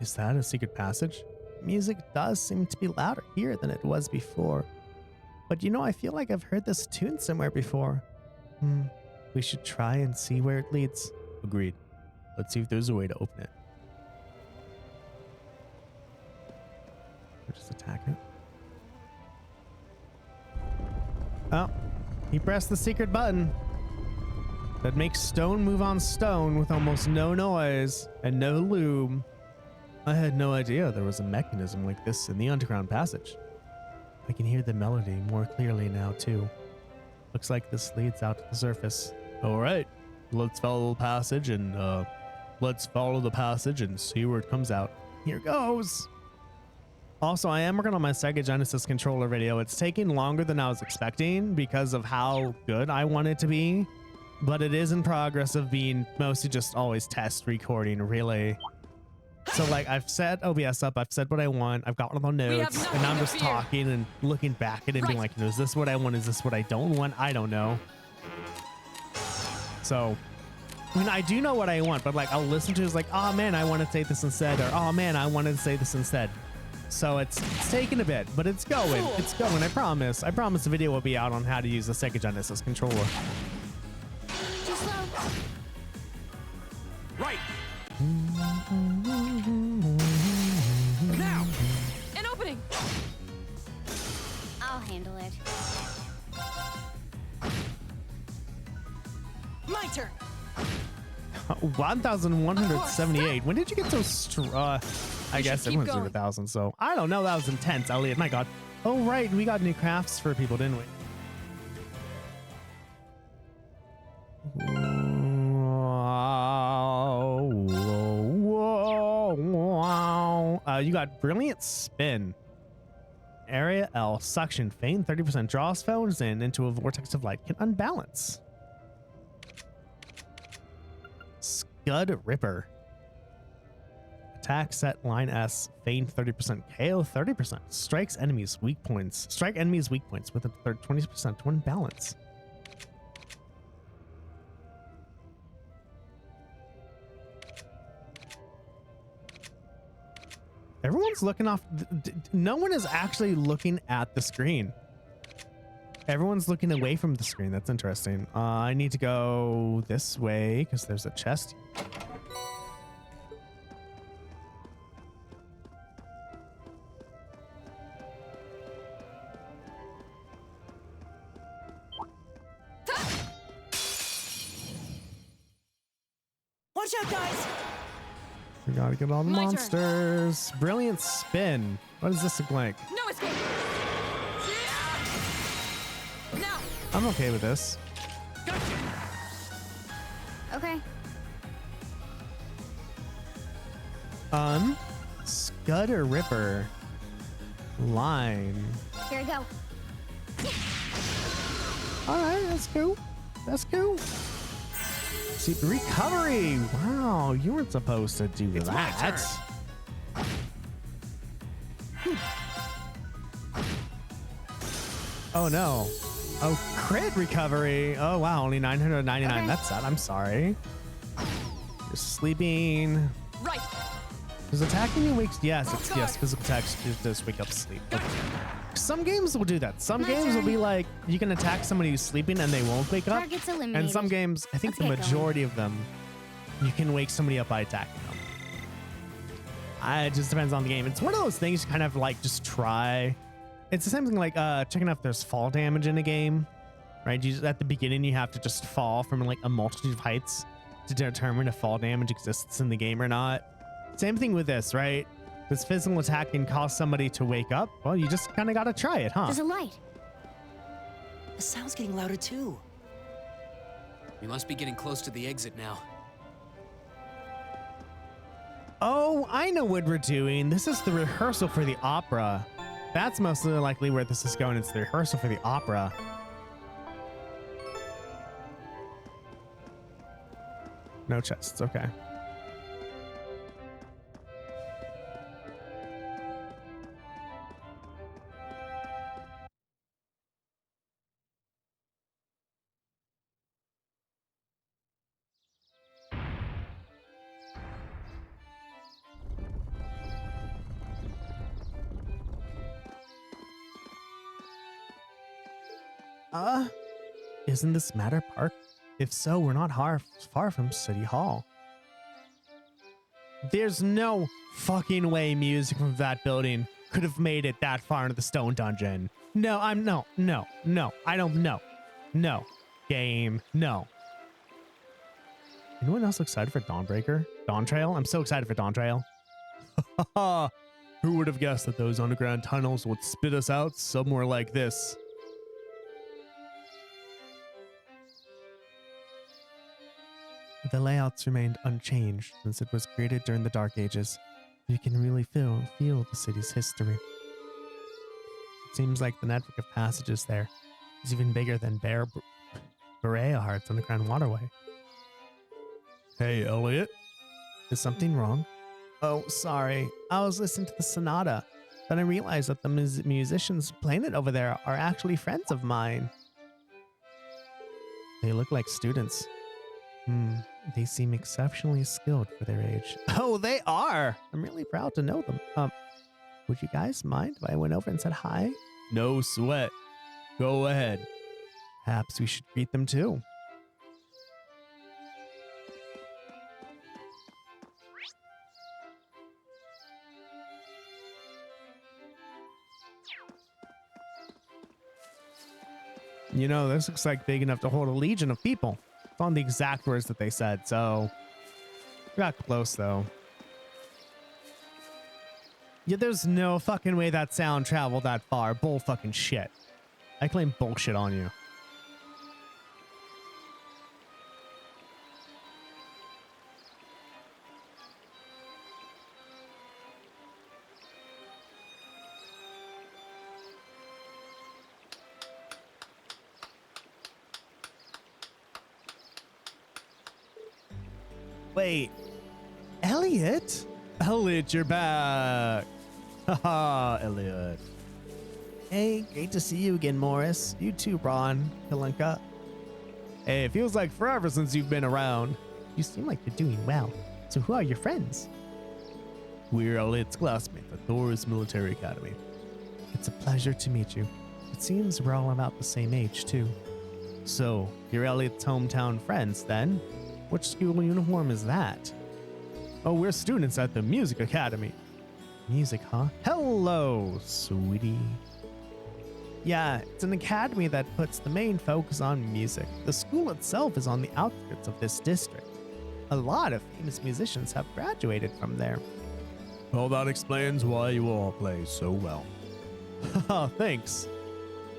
Is that a secret passage? Music does seem to be louder here than it was before. But you know, I feel like I've heard this tune somewhere before. We should try and see where it leads. Agreed. Let's see if there's a way to open it. Or just attack it. Oh, he pressed the secret button that makes stone move on stone with almost no noise and no lube. I had no idea there was a mechanism like this in the underground passage. I can hear the melody more clearly now too. Looks like this leads out to the surface. All right, let's follow the passage and see where it comes out. Here goes. Also, I am working on my Sega Genesis controller video. It's taking longer than I was expecting because of how good I want it to be, but it is in progress of being mostly just always test recording, really. So like I've set OBS up, I've said what I want, I've got all the notes, and I'm just talking and looking back at it and being like, is this what I want? Is this what I don't want? I don't know. So, I mean, I do know what I want, but like I'll listen to it, it's like, oh man, I want to say this instead, or oh man, I wanted to say this instead. So it's taking a bit, but it's going. It's going, I promise. I promise the video will be out on how to use the Sega Genesis controller. Too slow. Right. Now. An opening. I'll handle it. My turn. 1,178. When did you get so strong? I guess everyone's doing 1,000, so I don't know. That was intense, Elliot. My God. Oh, right. We got new crafts for people, didn't we? You got Brilliant Spin. Area L. Suction. Feign 30%. Draws phones into a vortex of light. Can unbalance. Scud Ripper. Attack set line S. Feign 30%. KO 30%. Strikes enemies weak points. Strike enemies weak points with a 20% to unbalance. Everyone's looking off. No one is actually looking at the screen. Everyone's looking away from the screen. That's interesting. I need to go this way because there's a chest. Watch out, guys! We gotta get all the My turn. monsters. Brilliant spin. What does this look like? No escape. Now. I'm okay with this. Okay. Scudder Ripper. Line. Here I go. Alright, that's cool. That's cool. See, recovery. Wow, you weren't supposed to do It's my that. Oh no. Oh, crit recovery. Oh wow, only 999. Okay. That's sad. I'm sorry. You're sleeping. Right. Does attacking you wakes? Yes, it's yes. Physical attacks just wake up sleep. Okay. Some games will do that. Some My games will turn. be like you can attack somebody who's sleeping and they won't wake up. Target's eliminated. And some games, I think Let's the get going. majority of them, you can wake somebody up by attacking them. It just depends on the game. It's one of those things you kind of like just try. It's the same thing like checking out if there's fall damage in a game, right? You just, at the beginning, you have to just fall from like a multitude of heights to determine if fall damage exists in the game or not. Same thing with this, right? Does physical attacking cause somebody to wake up? Well, you just kind of got to try it, huh? There's a light. The sound's getting louder, too. We must be getting close to the exit now. Oh, I know what we're doing. This is the rehearsal for the opera. That's most likely where this is going. It's the rehearsal for the opera. No chests, okay. Isn't this Matter Park? If so, we're not far from City Hall. There's no fucking way music from that building could have made it that far into the stone dungeon. No, I don't know. No. Game, no. Anyone else excited for Dawnbreaker? Dawn Trail? I'm so excited for Dawn Trail. Who would have guessed that those underground tunnels would spit us out somewhere like this? The layouts remained unchanged since it was created during the Dark Ages. You can really feel the city's history. It seems like the network of passages there is even bigger than Berea Heart's underground waterway. Hey, Elliot. Is something wrong? Oh, sorry. I was listening to the sonata. Then I realized that the musicians playing it over there are actually friends of mine. They look like students. They seem exceptionally skilled for their age. Oh, they are! I'm really proud to know them. Would you guys mind if I went over and said hi? No sweat. Go ahead. Perhaps we should greet them too. You know, this looks like big enough to hold a legion of people. It's on the exact words that they said, so we got close though. Yeah, there's no fucking way that sound traveled that far. Bull fucking shit. I claim bullshit on you. Wait, Elliot? Elliot, you're back. Haha, Elliot. Hey, great to see you again, Morris. You too, Ron. Kalinka. Hey, it feels like forever since you've been around. You seem like you're doing well. So who are your friends? We're Elliot's classmates at Thors Military Academy. It's a pleasure to meet you. It seems we're all about the same age, too. So, you're Elliot's hometown friends, then? Which school uniform is that? Oh, we're students at the Music Academy. Music, huh? Hello, sweetie. Yeah, it's an academy that puts the main focus on music. The school itself is on the outskirts of this district. A lot of famous musicians have graduated from there. Well, that explains why you all play so well. Oh, thanks.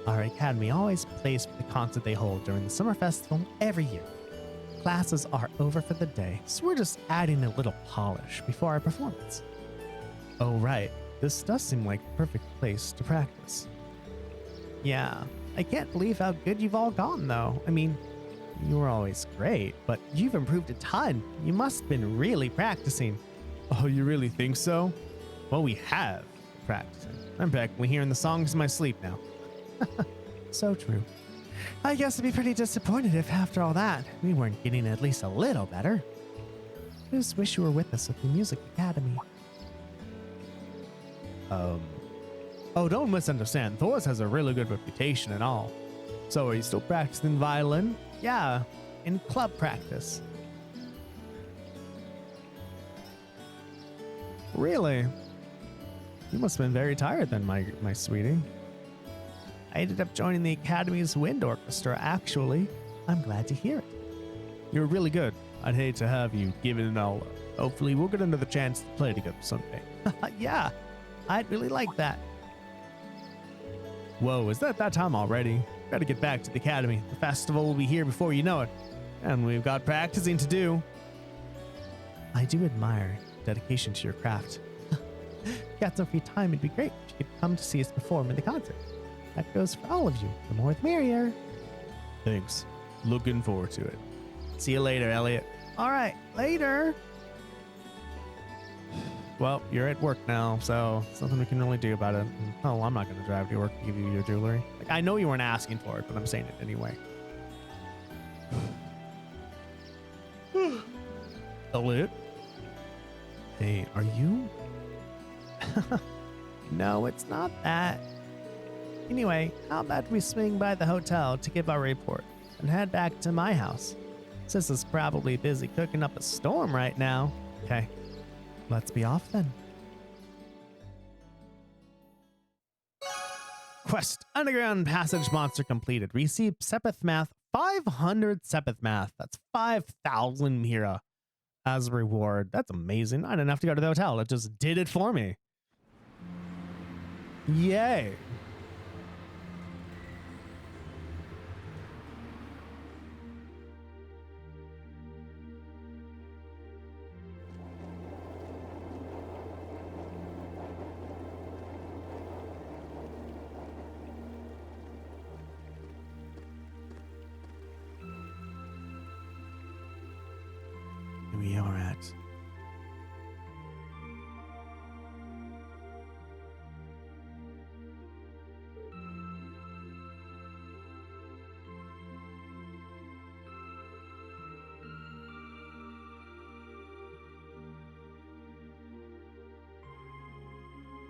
Our academy always plays for the concert they hold during the summer festival every year. Classes are over for the day, so we're just adding a little polish before our performance. Oh, right. This does seem like the perfect place to practice. Yeah, I can't believe how good you've all gotten, though. I mean, you were always great, but you've improved a ton. You must have been really practicing. Oh, you really think so? Well, we have been practicing. I'm practically hearing the songs in my sleep now. So true. I guess I'd be pretty disappointed if after all that, we weren't getting at least a little better. I just wish you were with us at the Music Academy. Oh, don't misunderstand. Thors has a really good reputation and all. So are you still practicing violin? Yeah, in club practice. Really? You must have been very tired then, my sweetie. I ended up joining the Academy's wind orchestra, actually. I'm glad to hear it. You're really good. I'd hate to have you give it all up. Hopefully we'll get another chance to play together someday. Yeah, I'd really like that. Whoa, is that time already? Gotta get back to the Academy. The festival will be here before you know it. And we've got practicing to do. I do admire dedication to your craft. If you got some free time, it'd be great if you could come to see us perform in the concert. That goes for all of you. The more the merrier. Thanks. Looking forward to it. See you later, Elliot. All right, later. Well, you're at work now, so there's nothing we can really do about it. Oh, I'm not going to drive to work to give you your jewelry. Like, I know you weren't asking for it, but I'm saying it anyway. Elliot? Hey, are you? No, it's not that. Anyway, how about we swing by the hotel to give our report and head back to my house? Sis is probably busy cooking up a storm right now. Okay, let's be off then. Quest: Underground Passage Monster completed. Receive Sepith Math, 500 Sepith Math. That's 5,000 Mira as a reward. That's amazing. I didn't have to go to the hotel. It just did it for me. Yay. We are at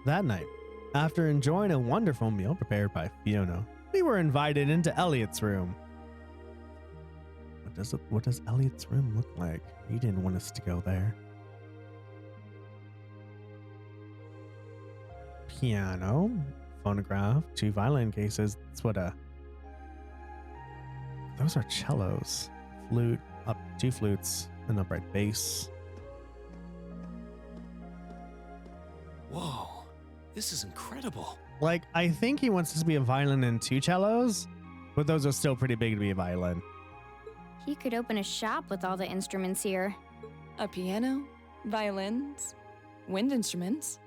that night. After enjoying a wonderful meal prepared by Fiona, we were invited into Elliot's room. What does Elliot's room look like? He didn't want us to go there. Piano, phonograph, 2 violin cases. That's what those are cellos. Flute, 2 flutes, an upright bass. Whoa, this is incredible. Like, I think he wants us to be a violin and 2 cellos, but those are still pretty big to be a violin. He could open a shop with all the instruments here. A piano, violins, wind instruments,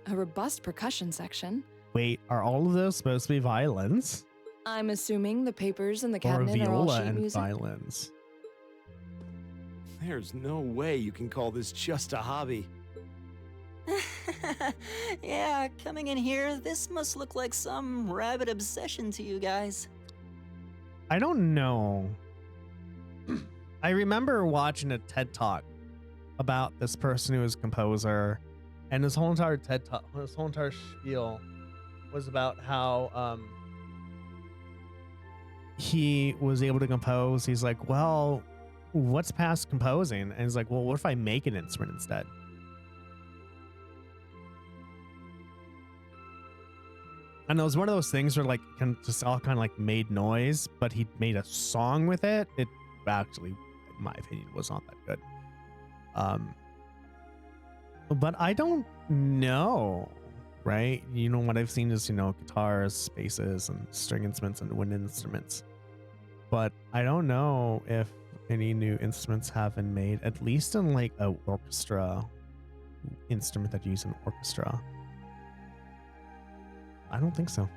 a robust percussion section. Wait, are all of those supposed to be violins? I'm assuming the papers in the Or cabinet are all viola sheet and music. violins? There's no way you can call this just a hobby. Yeah, coming in here, this must look like some rabid obsession to you guys. I don't know. I remember watching a TED Talk about this person who was a composer, and his whole entire TED Talk, his whole entire spiel was about how he was able to compose. He's like, well, what's past composing? And he's like, well, what if I make an instrument instead? And it was one of those things where like just all kind of like made noise, but he made a song with it. It actually, in my opinion, was not that good. But I don't know, right? You know, what I've seen is, guitars, basses, and string instruments and wind instruments. But I don't know if any new instruments have been made, at least in like a orchestra instrument that you use in orchestra. I don't think so.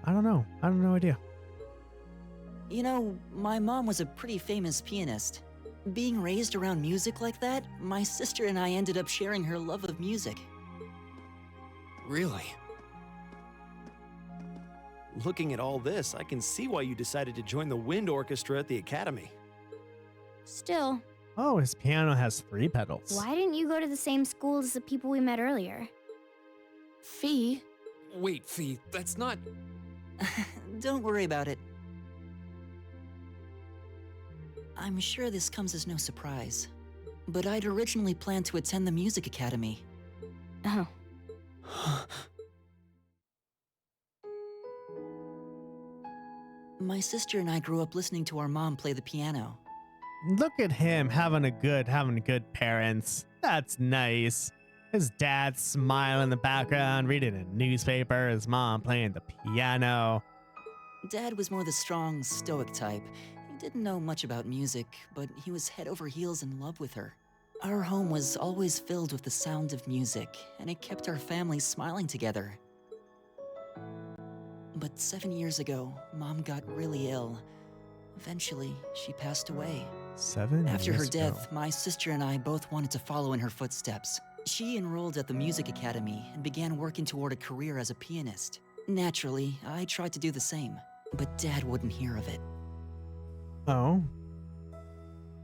I don't know. I have no idea. You know, my mom was a pretty famous pianist. Being raised around music like that, my sister and I ended up sharing her love of music. Really? Looking at all this, I can see why you decided to join the wind orchestra at the academy. Still, Oh, his piano has 3 pedals. why didn't you go to the same school as the people we met earlier? Fie, Wait, Fie, that's not... Don't worry about it. I'm sure this comes as no surprise, but I'd originally planned to attend the music academy. Oh, My sister and I grew up listening to our mom play the piano. Look at him having good parents. That's nice. His dad smiling in the background, reading a newspaper, his mom playing the piano. Dad was more the strong, stoic type. He didn't know much about music, but he was head over heels in love with her. Our home was always filled with the sound of music, and it kept our family smiling together. But 7 years ago, Mom got really ill. Eventually, she passed away. 7 After years her ago. death, my sister and I both wanted to follow in her footsteps. She enrolled at the music academy and began working toward a career as a pianist. Naturally, I tried to do the same, but Dad wouldn't hear of it. Oh,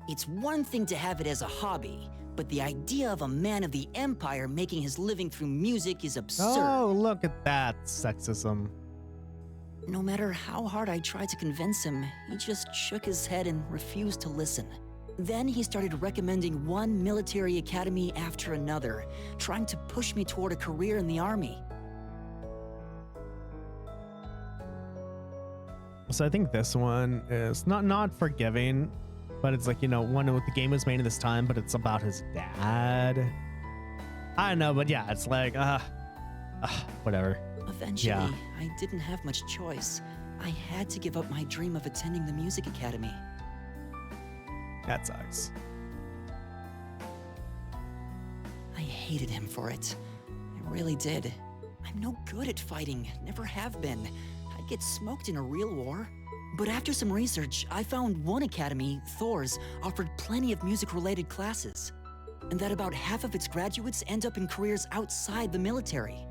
It's one thing to have it as a hobby, but the idea of a man of the Empire making his living through music is absurd. oh, look at that sexism. No matter how hard I tried to convince him, he just shook his head and refused to listen. Then he started recommending one military academy after another, trying to push me toward a career in the army. So I think this one is not forgiving, but it's like, one with the game was made in this time, but it's about his dad. I don't know, but yeah, it's like, whatever. Eventually, Yeah. I didn't have much choice. I had to give up my dream of attending the music academy. That sucks. I hated him for it. I really did. I'm no good at fighting, never have been. I'd get smoked in a real war. But after some research, I found one academy, Thors, offered plenty of music-related classes. And that about half of its graduates end up in careers outside the military.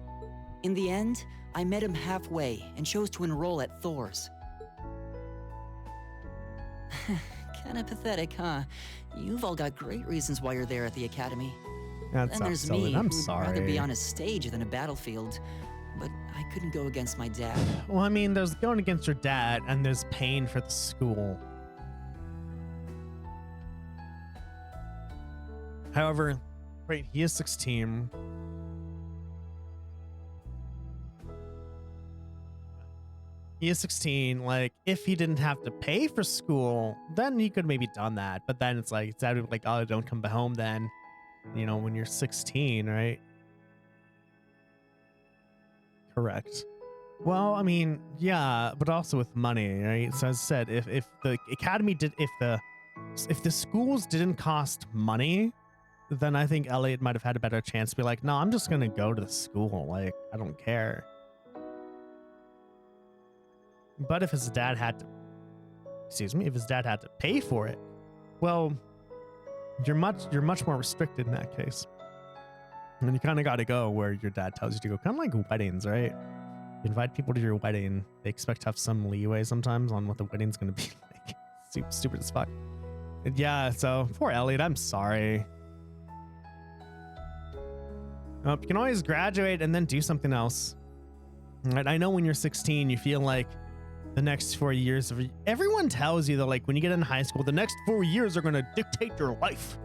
In the end, I met him halfway and chose to enroll at Thors. Kinda pathetic, huh? You've all got great reasons why you're there at the academy. That Then sucks, there's Elliot. me, I'm who'd sorry. rather be on a stage than a battlefield. But I couldn't go against my dad. Well, I mean, there's going against your dad, and there's paying for the school. However, right, he is 16. He is 16. Like, if he didn't have to pay for school, then he could maybe done that. But then it's like, oh, don't come home then, when you're 16, right? Correct. Well, I mean, yeah, but also with money, right? So as I said, if the academy if the schools didn't cost money, then I think Elliot might have had a better chance to be like, no, I'm just gonna go to the school. Like, I don't care. But if his dad had to pay for it, well, you're much more restricted in that case. And you kind of got to go where your dad tells you to go. Kind of like weddings, right? You invite people to your wedding. They expect to have some leeway sometimes on what the wedding's going to be like. Stupid as fuck. And yeah, so poor Elliot. I'm sorry. You can always graduate and then do something else. Right? I know when you're 16, you feel like the next 4 years of everyone tells you that, like, when you get in high school, the next 4 years are going to dictate your life.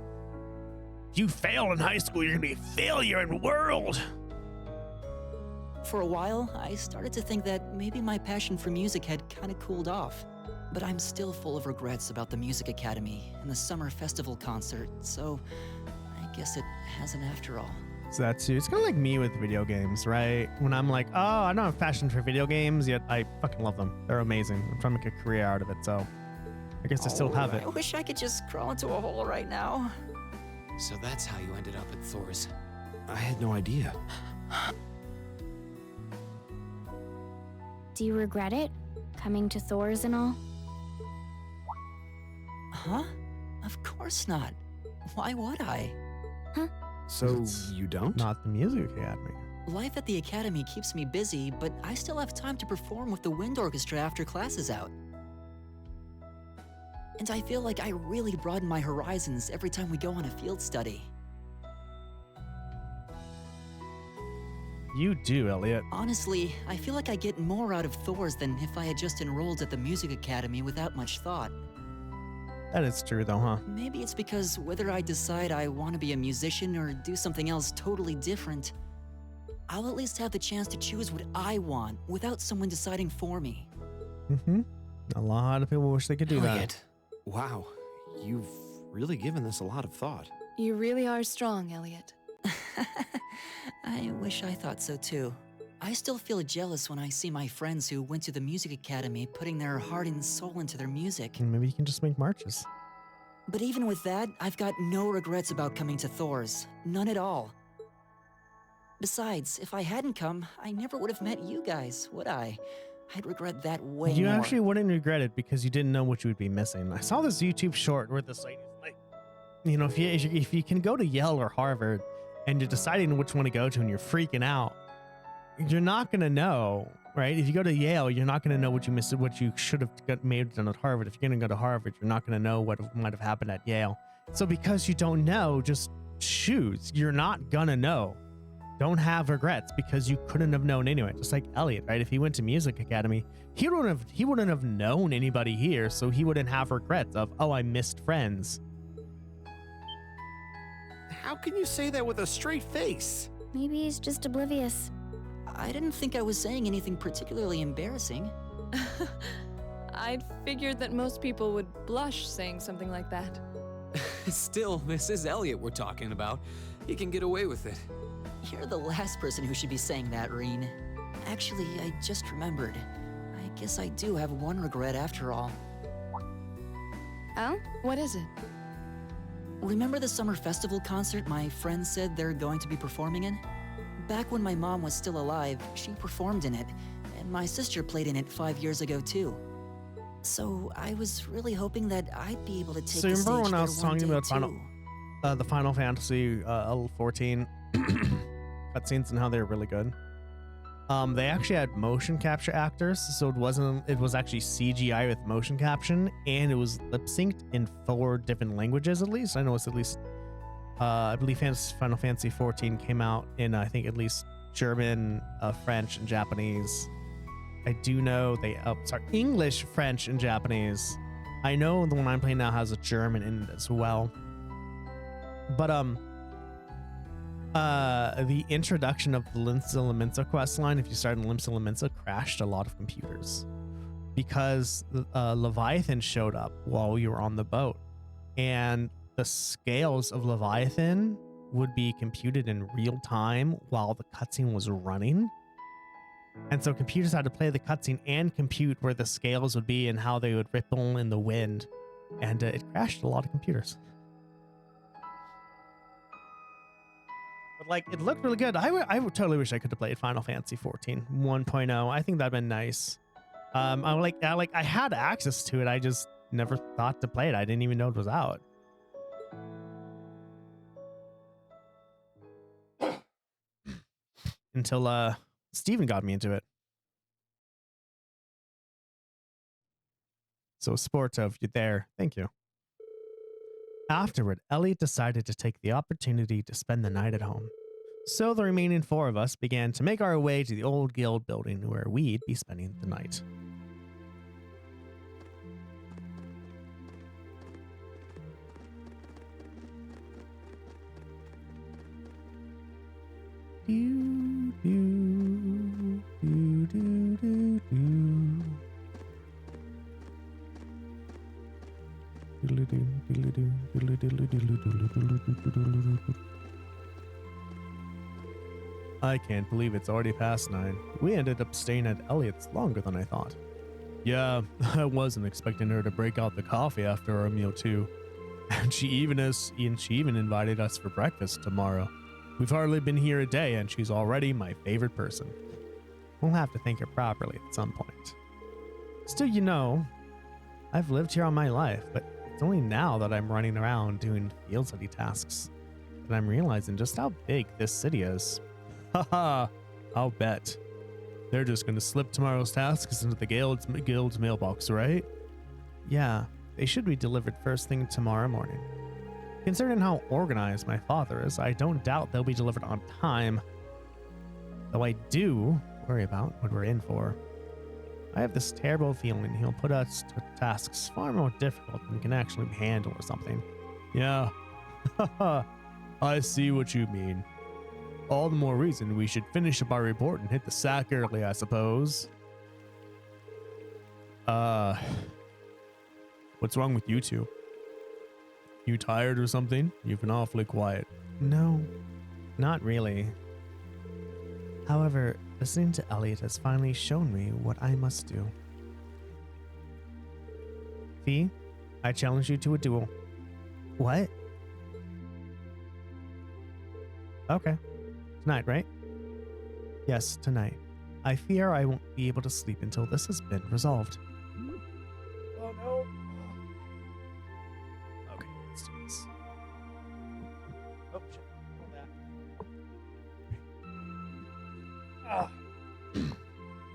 If you fail in high school, you're going to be a failure in the world. For a while, I started to think that maybe my passion for music had kind of cooled off. But I'm still full of regrets about the music academy and the summer festival concert, so I guess it hasn't after all. So that's it's kind of like me with video games, right? When I'm like, oh, I don't have passion for video games, yet I fucking love them. They're amazing. I'm trying to make a career out of it, so I guess I still have it. I wish I could just crawl into a hole right now. So that's how you ended up at Thors. I had no idea. Do you regret it? Coming to Thors and all? Huh? Of course not. Why would I? So It's you don't? Not the music academy. Life at the academy keeps me busy, but I still have time to perform with the wind orchestra after class is out. And I feel like I really broaden my horizons every time we go on a field study. You do, Elliot. Honestly, I feel like I get more out of Thors than if I had just enrolled at the music academy without much thought. That is true, though, huh? Maybe it's because whether I decide I want to be a musician or do something else totally different, I'll at least have the chance to choose what I want without someone deciding for me. Mm-hmm. A lot of people wish they could do that. Elliot. Wow, you've really given this a lot of thought. You really are strong, Elliot. I wish I thought so too. I still feel jealous when I see my friends who went to the music academy putting their heart and soul into their music. And maybe you can just make marches. But even with that, I've got no regrets about coming to Thors. None at all. Besides, if I hadn't come, I never would have met you guys, would I? I'd regret that way You more. actually wouldn't regret it because you didn't know what you would be missing. I saw this YouTube short where this lady's like, you know, if you can go to Yale or Harvard and you're deciding which one to go to and you're freaking out, you're not going to know, right? If you go to Yale, you're not going to know what you missed, what you should have maybe done at Harvard. If you're going to go to Harvard, you're not going to know what might have happened at Yale. So because you don't know, just choose. You're not going to know. Don't have regrets because you couldn't have known anyway. Just like Elliot, right? If he went to music academy, he wouldn't have known anybody here, so he wouldn't have regrets of, oh, I missed friends. How can you say that with a straight face? Maybe he's just oblivious. I didn't think I was saying anything particularly embarrassing. I'd figured that most people would blush saying something like that. Still, this is Elliot we're talking about. He can get away with it. You're the last person who should be saying that, Reen. Actually, I just remembered. I guess I do have one regret after all. Oh? What is it? Remember the summer festival concert my friends said they're going to be performing in? Back when my mom was still alive, she performed in it, and my sister played in it 5 years ago too. So I was really hoping that I'd be able to take So the you stage remember when I there was one talking day about too. the Final Fantasy 14 cutscenes and how they were really good? They actually had motion capture actors, so it was actually CGI with motion caption, and it was lip synced in 4 different languages at least. I know it's at least I believe Final Fantasy 14 came out in I think at least German, French, and Japanese. I do know English, French, and Japanese. I know the one I'm playing now has a German in it as well. But the introduction of the Limsa Lominsa quest line, if you start in Limsa Lominsa, crashed a lot of computers because Leviathan showed up while we were on the boat, and the scales of Leviathan would be computed in real time while the cutscene was running. And so computers had to play the cutscene and compute where the scales would be and how they would ripple in the wind. And it crashed a lot of computers. But like, it looked really good. I would totally wish I could have played Final Fantasy 14 1.0. I think that'd been nice. I had access to it. I just never thought to play it. I didn't even know it was out. Until Steven got me into it. So Sporto, if you're there, thank you. Afterward, Elliot decided to take the opportunity to spend the night at home. So the remaining 4 of us began to make our way to the old guild building where we'd be spending the night. Do, do, do, do, do, do. Diddly-doo, diddly-doo, diddly-diddly-diddly-diddly-diddly-diddly-diddly-diddly-diddly. I can't believe it's already past 9. We ended up staying at Elliot's longer than I thought. Yeah, I wasn't expecting her to break out the coffee after our meal too. And she even invited us for breakfast tomorrow. We've hardly been here a day and she's already my favorite person. We'll have to thank her properly at some point. Still, you know, I've lived here all my life, but it's only now that I'm running around doing field study tasks that I'm realizing just how big this city is. Haha, I'll bet. They're just gonna slip tomorrow's tasks into the guild's mailbox, right? Yeah, they should be delivered first thing tomorrow morning. Considering how organized my father is, I don't doubt they'll be delivered on time. Though I do worry about what we're in for. I have this terrible feeling he'll put us to tasks far more difficult than we can actually handle or something. Yeah, I see what you mean. All the more reason we should finish up our report and hit the sack early, I suppose. What's wrong with you two? You tired or something? You've been awfully quiet. No, not really. However, listening to Elliot has finally shown me what I must do. Fie, I challenge you to a duel. What? Okay. Tonight, right? Yes, tonight. I fear I won't be able to sleep until this has been resolved. Oh no. Okay, let's do this. Oh shit.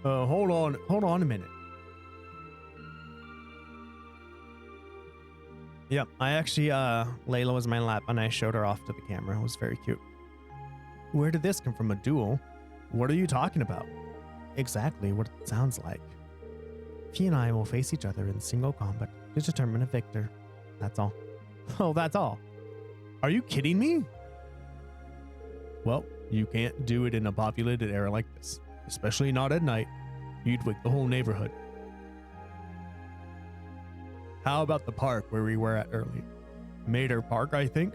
Hold that. Hold on a minute. Yep, I actually, Layla was in my lap and I showed her off to the camera. It was very cute. Where did this come from? A duel? What are you talking about? Exactly what it sounds like. Fie and I will face each other in single combat to determine a victor. That's all. Oh, that's all. Are you kidding me? Well, you can't do it in a populated area like this, especially not at night. You'd wake the whole neighborhood. How about the park where we were at earlier? Mater Park, I think.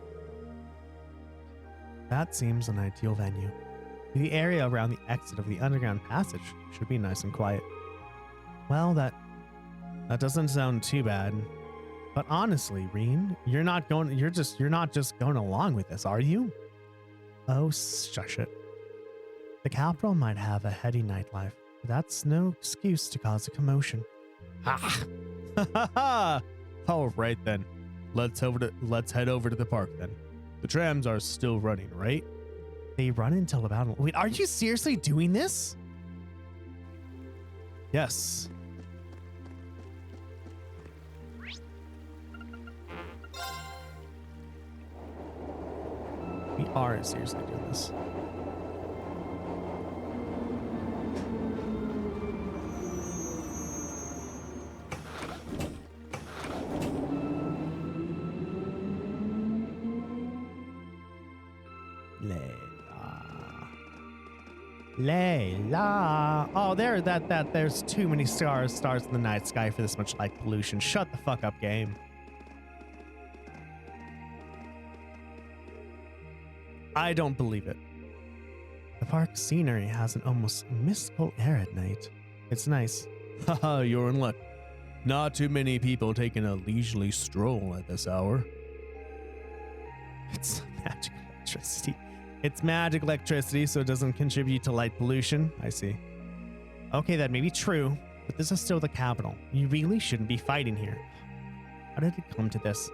That seems an ideal venue. The area around the exit of the underground passage should be nice and quiet. Well, that doesn't sound too bad. But honestly, Reen, you're not just going along with this, are you? Oh, shush it. The capital might have a heady nightlife, but that's no excuse to cause a commotion. Ha! Ha ha! All right then. Let's head over to the park then. The trams are still running, right? They run until about... Wait, are you seriously doing this? Yes. We are seriously doing this. Layla. Oh, there's too many stars in the night sky for this much light pollution. Shut the fuck up, game. I don't believe it. The park scenery has an almost mystical air at night. It's nice. Haha, you're in luck. Not too many people taking a leisurely stroll at this hour. It's magic electricity. It's magic electricity, so it doesn't contribute to light pollution. I see. Okay, that may be true, but this is still the capital. You really shouldn't be fighting here. How did it come to this?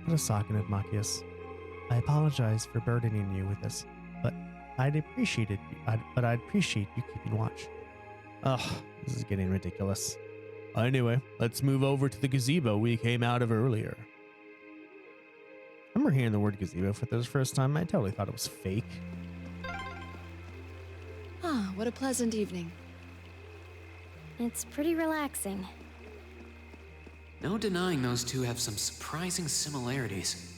Put a sock in it, Machias. I apologize for burdening you with this, but I'd appreciate you keeping watch. Ugh, this is getting ridiculous. Anyway, let's move over to the gazebo we came out of earlier. I remember hearing the word gazebo for the first time. I totally thought it was fake. Ah, what a pleasant evening. It's pretty relaxing. No denying those two have some surprising similarities.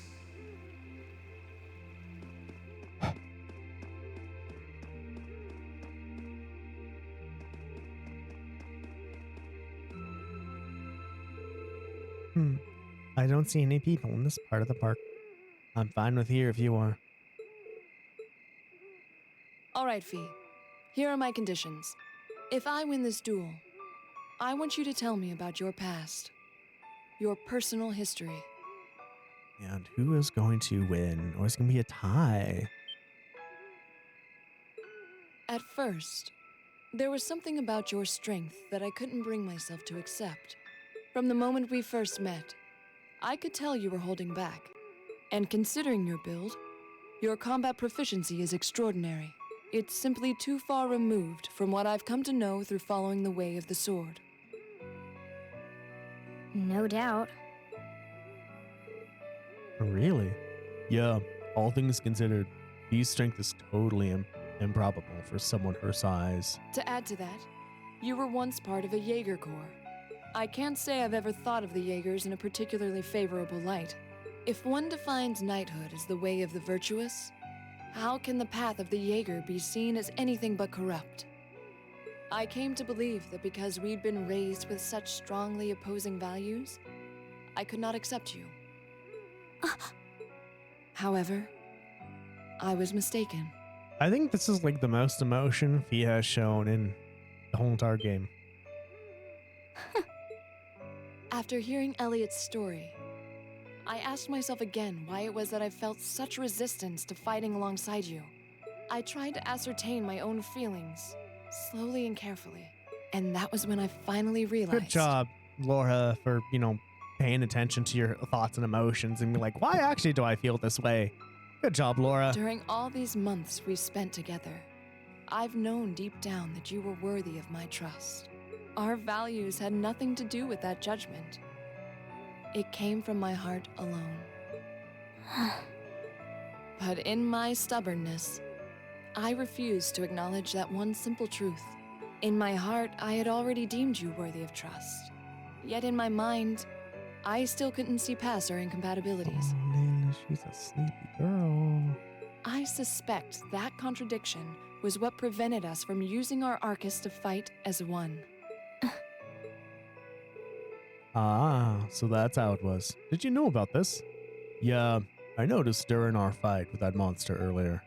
I don't see any people in this part of the park. I'm fine with here if you are. All right, Fie. Here are my conditions. If I win this duel, I want you to tell me about your past. Your personal history. And who is going to win? Or is it going to be a tie? At first, there was something about your strength that I couldn't bring myself to accept. From the moment we first met, I could tell you were holding back. And considering your build, your combat proficiency is extraordinary. It's simply too far removed from what I've come to know through following the way of the sword. No doubt. Really? Yeah, all things considered, Fi's strength is totally improbable for someone her size. To add to that, you were once part of a Jaeger Corps. I can't say I've ever thought of the Jaegers in a particularly favorable light. If one defines knighthood as the way of the virtuous, how can the path of the Jaeger be seen as anything but corrupt? I came to believe that because we'd been raised with such strongly opposing values, I could not accept you. However, I was mistaken. I think this is like the most emotion Fi has shown in the whole entire game. After hearing Elliot's story, I asked myself again why it was that I felt such resistance to fighting alongside you. I tried to ascertain my own feelings, slowly and carefully, and that was when I finally realized. Good job, Laura, for, paying attention to your thoughts and emotions and be like, why actually do I feel this way? Good job, Laura. During all these months we spent together, I've known deep down that you were worthy of my trust. Our values had nothing to do with that judgment. It came from my heart alone. But in my stubbornness, I refused to acknowledge that one simple truth. In my heart, I had already deemed you worthy of trust. Yet in my mind, I still couldn't see past our incompatibilities. Oh, Layla, she's a sleepy girl. I suspect that contradiction was what prevented us from using our Arcus to fight as one. Ah, so that's how it was. Did you know about this? Yeah, I noticed during our fight with that monster earlier.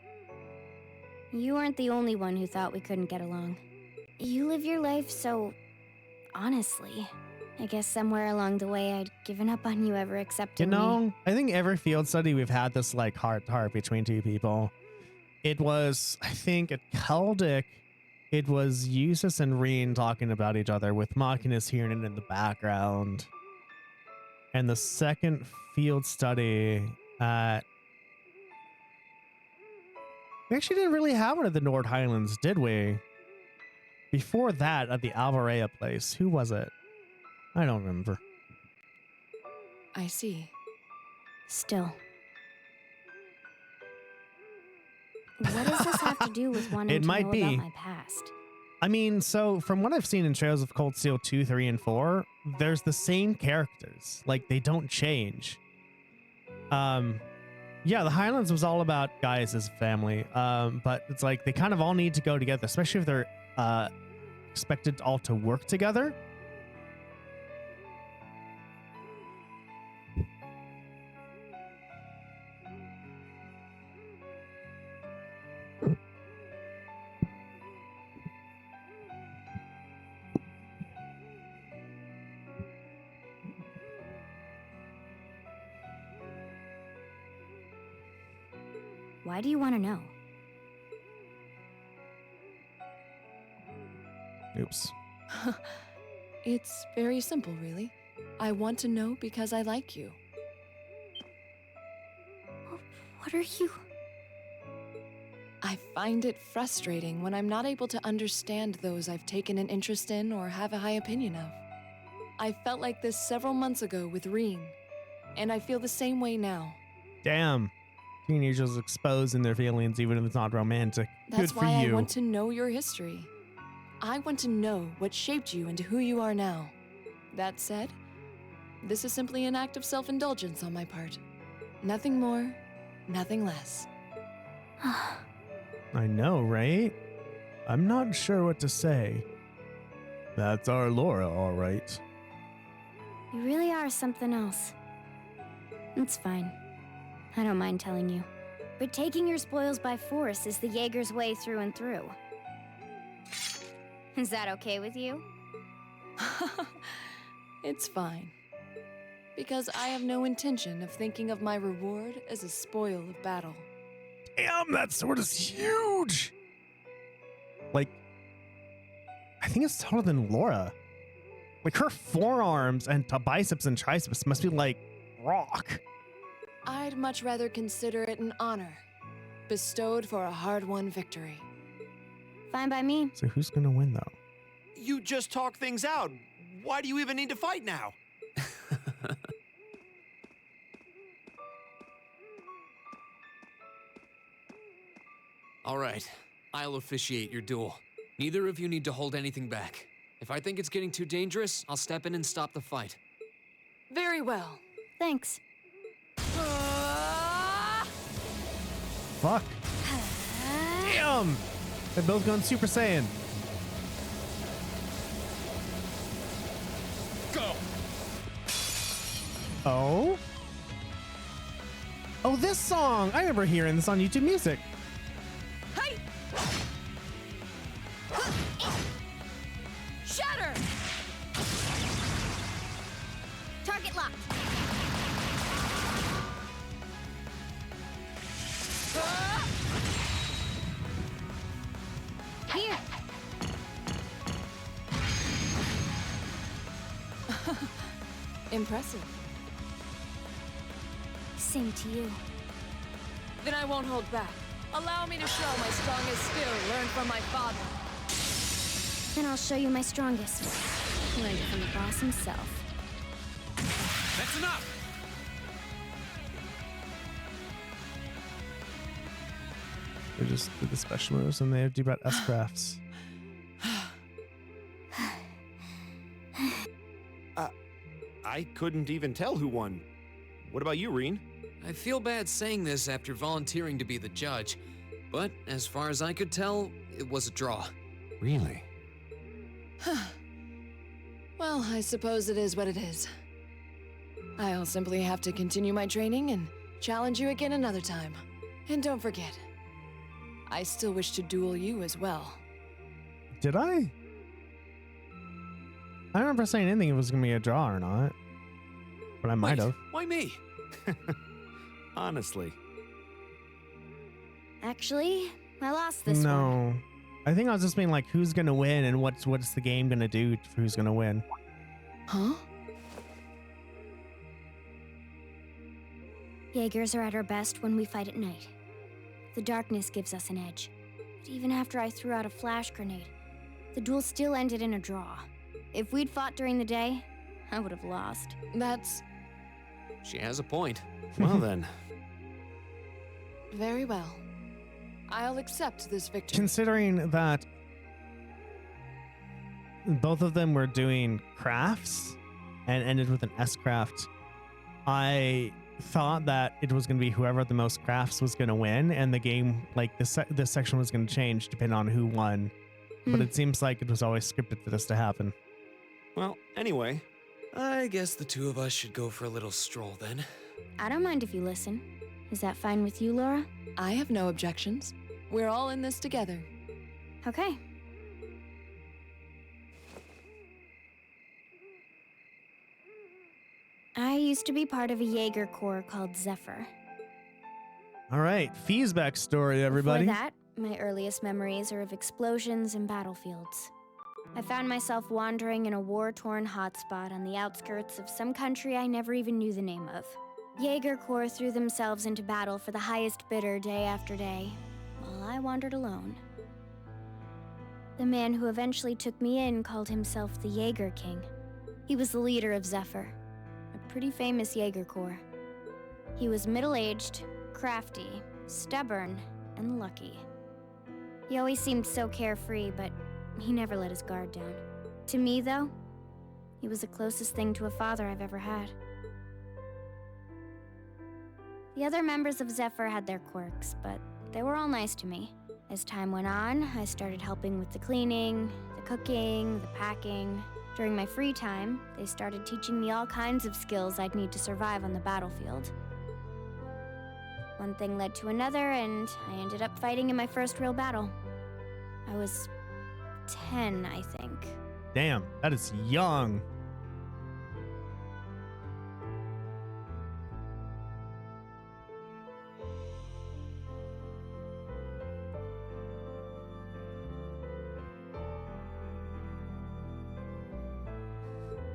You weren't the only one who thought we couldn't get along. You live your life so honestly. I guess somewhere along the way I'd given up on you ever accepting me. I think every field study we've had this like heart-to-heart between two people. It was, I think, at Keldic, it was Eustace and Reen talking about each other with Machinus hearing it in the background. And the second field study at... We actually didn't really have one at the Nord Highlands, did we? Before that, at the Alvarea place, who was it? I don't remember. I see. Still. What does this have to do with wanting It to might know be. about my past? I mean, so from what I've seen in Trails of Cold Steel 2, 3, and 4, there's the same characters. Like, they don't change. Yeah, the Highlands was all about guys as a family. But it's like they kind of all need to go together, especially if they're expected all to work together. Why do you want to know? Oops. It's very simple, really. I want to know because I like you. What are you? I find it frustrating when I'm not able to understand those I've taken an interest in or have a high opinion of. I felt like this several months ago with Reen, and I feel the same way now. Damn. Teenagers exposing their feelings even if it's not romantic. That's Good for why you. I want to know your history. I want to know what shaped you into who you are now. That said, this is simply an act of self-indulgence on my part. Nothing more, nothing less. I know, right? I'm not sure what to say. That's our Laura, all right. You really are something else. It's fine. I don't mind telling you. But taking your spoils by force is the Jaeger's way through and through. Is that okay with you? It's fine. Because I have no intention of thinking of my reward as a spoil of battle. Damn, that sword is huge! Like, I think it's taller than Laura. Like, her forearms and biceps and triceps must be like rock. I'd much rather consider it an honor, bestowed for a hard-won victory. Fine by me. So who's gonna win though? You just talk things out. Why do you even need to fight now? All right, I'll officiate your duel. Neither of you need to hold anything back. If I think it's getting too dangerous, I'll step in and stop the fight. Very well. Thanks. Fuck. Damn! They're both going Super Saiyan. Go! Oh? Oh, this song! I remember hearing this on YouTube Music. Hey! Shatter! Target locked. Here. Impressive. Same to you. Then I won't hold back. Allow me to show my strongest skill learned from my father. Then I'll show you my strongest. Learned it from the boss himself. That's enough! They just did the special moves and they do about S-crafts. I couldn't even tell who won. What about you, Reen? I feel bad saying this after volunteering to be the judge, but as far as I could tell, it was a draw. Really? Well, I suppose it is what it is. I'll simply have to continue my training and challenge you again another time. And don't forget, I still wish to duel you as well. Did I? I don't remember saying anything if it was going to be a draw or not. But I might Wait, have. why me? Honestly. Actually, I lost this one. No. I think I was just being like, who's going to win and what's the game going to do for who's going to win. Huh? Jaegers are at our best when we fight at night. The darkness gives us an edge. But even after I threw out a flash grenade, the duel still ended in a draw. If we'd fought during the day, I would have lost. That's She has a point. Well then. very well. I'll accept this victory. Considering that both of them were doing crafts and ended with an S-craft, I thought that it was going to be whoever had the most crafts was going to win, and the game, like this section was going to change depending on who won. But it seems like it was always scripted for this to happen. Well, anyway. I guess the two of us should go for a little stroll then. I don't mind if you listen. Is that fine with you, Laura? I have no objections. We're all in this together. Okay. I used to be part of a Jaeger Corps called Zephyr. All right, Fie's backstory, everybody. Before that, my earliest memories are of explosions and battlefields. I found myself wandering in a war-torn hotspot on the outskirts of some country I never even knew the name of. Jaeger Corps threw themselves into battle for the highest bidder day after day, while I wandered alone. The man who eventually took me in called himself the Jaeger King. He was the leader of Zephyr, a pretty famous Jaeger Corps. He was middle-aged, crafty, stubborn, and lucky. He always seemed so carefree, but he never let his guard down. To me, though, he was the closest thing to a father I've ever had. The other members of Zephyr had their quirks, but they were all nice to me. As time went on, I started helping with the cleaning, the cooking, the packing. During my free time, they started teaching me all kinds of skills I'd need to survive on the battlefield. One thing led to another, and I ended up fighting in my first real battle. I was 10, I think. Damn, that is young.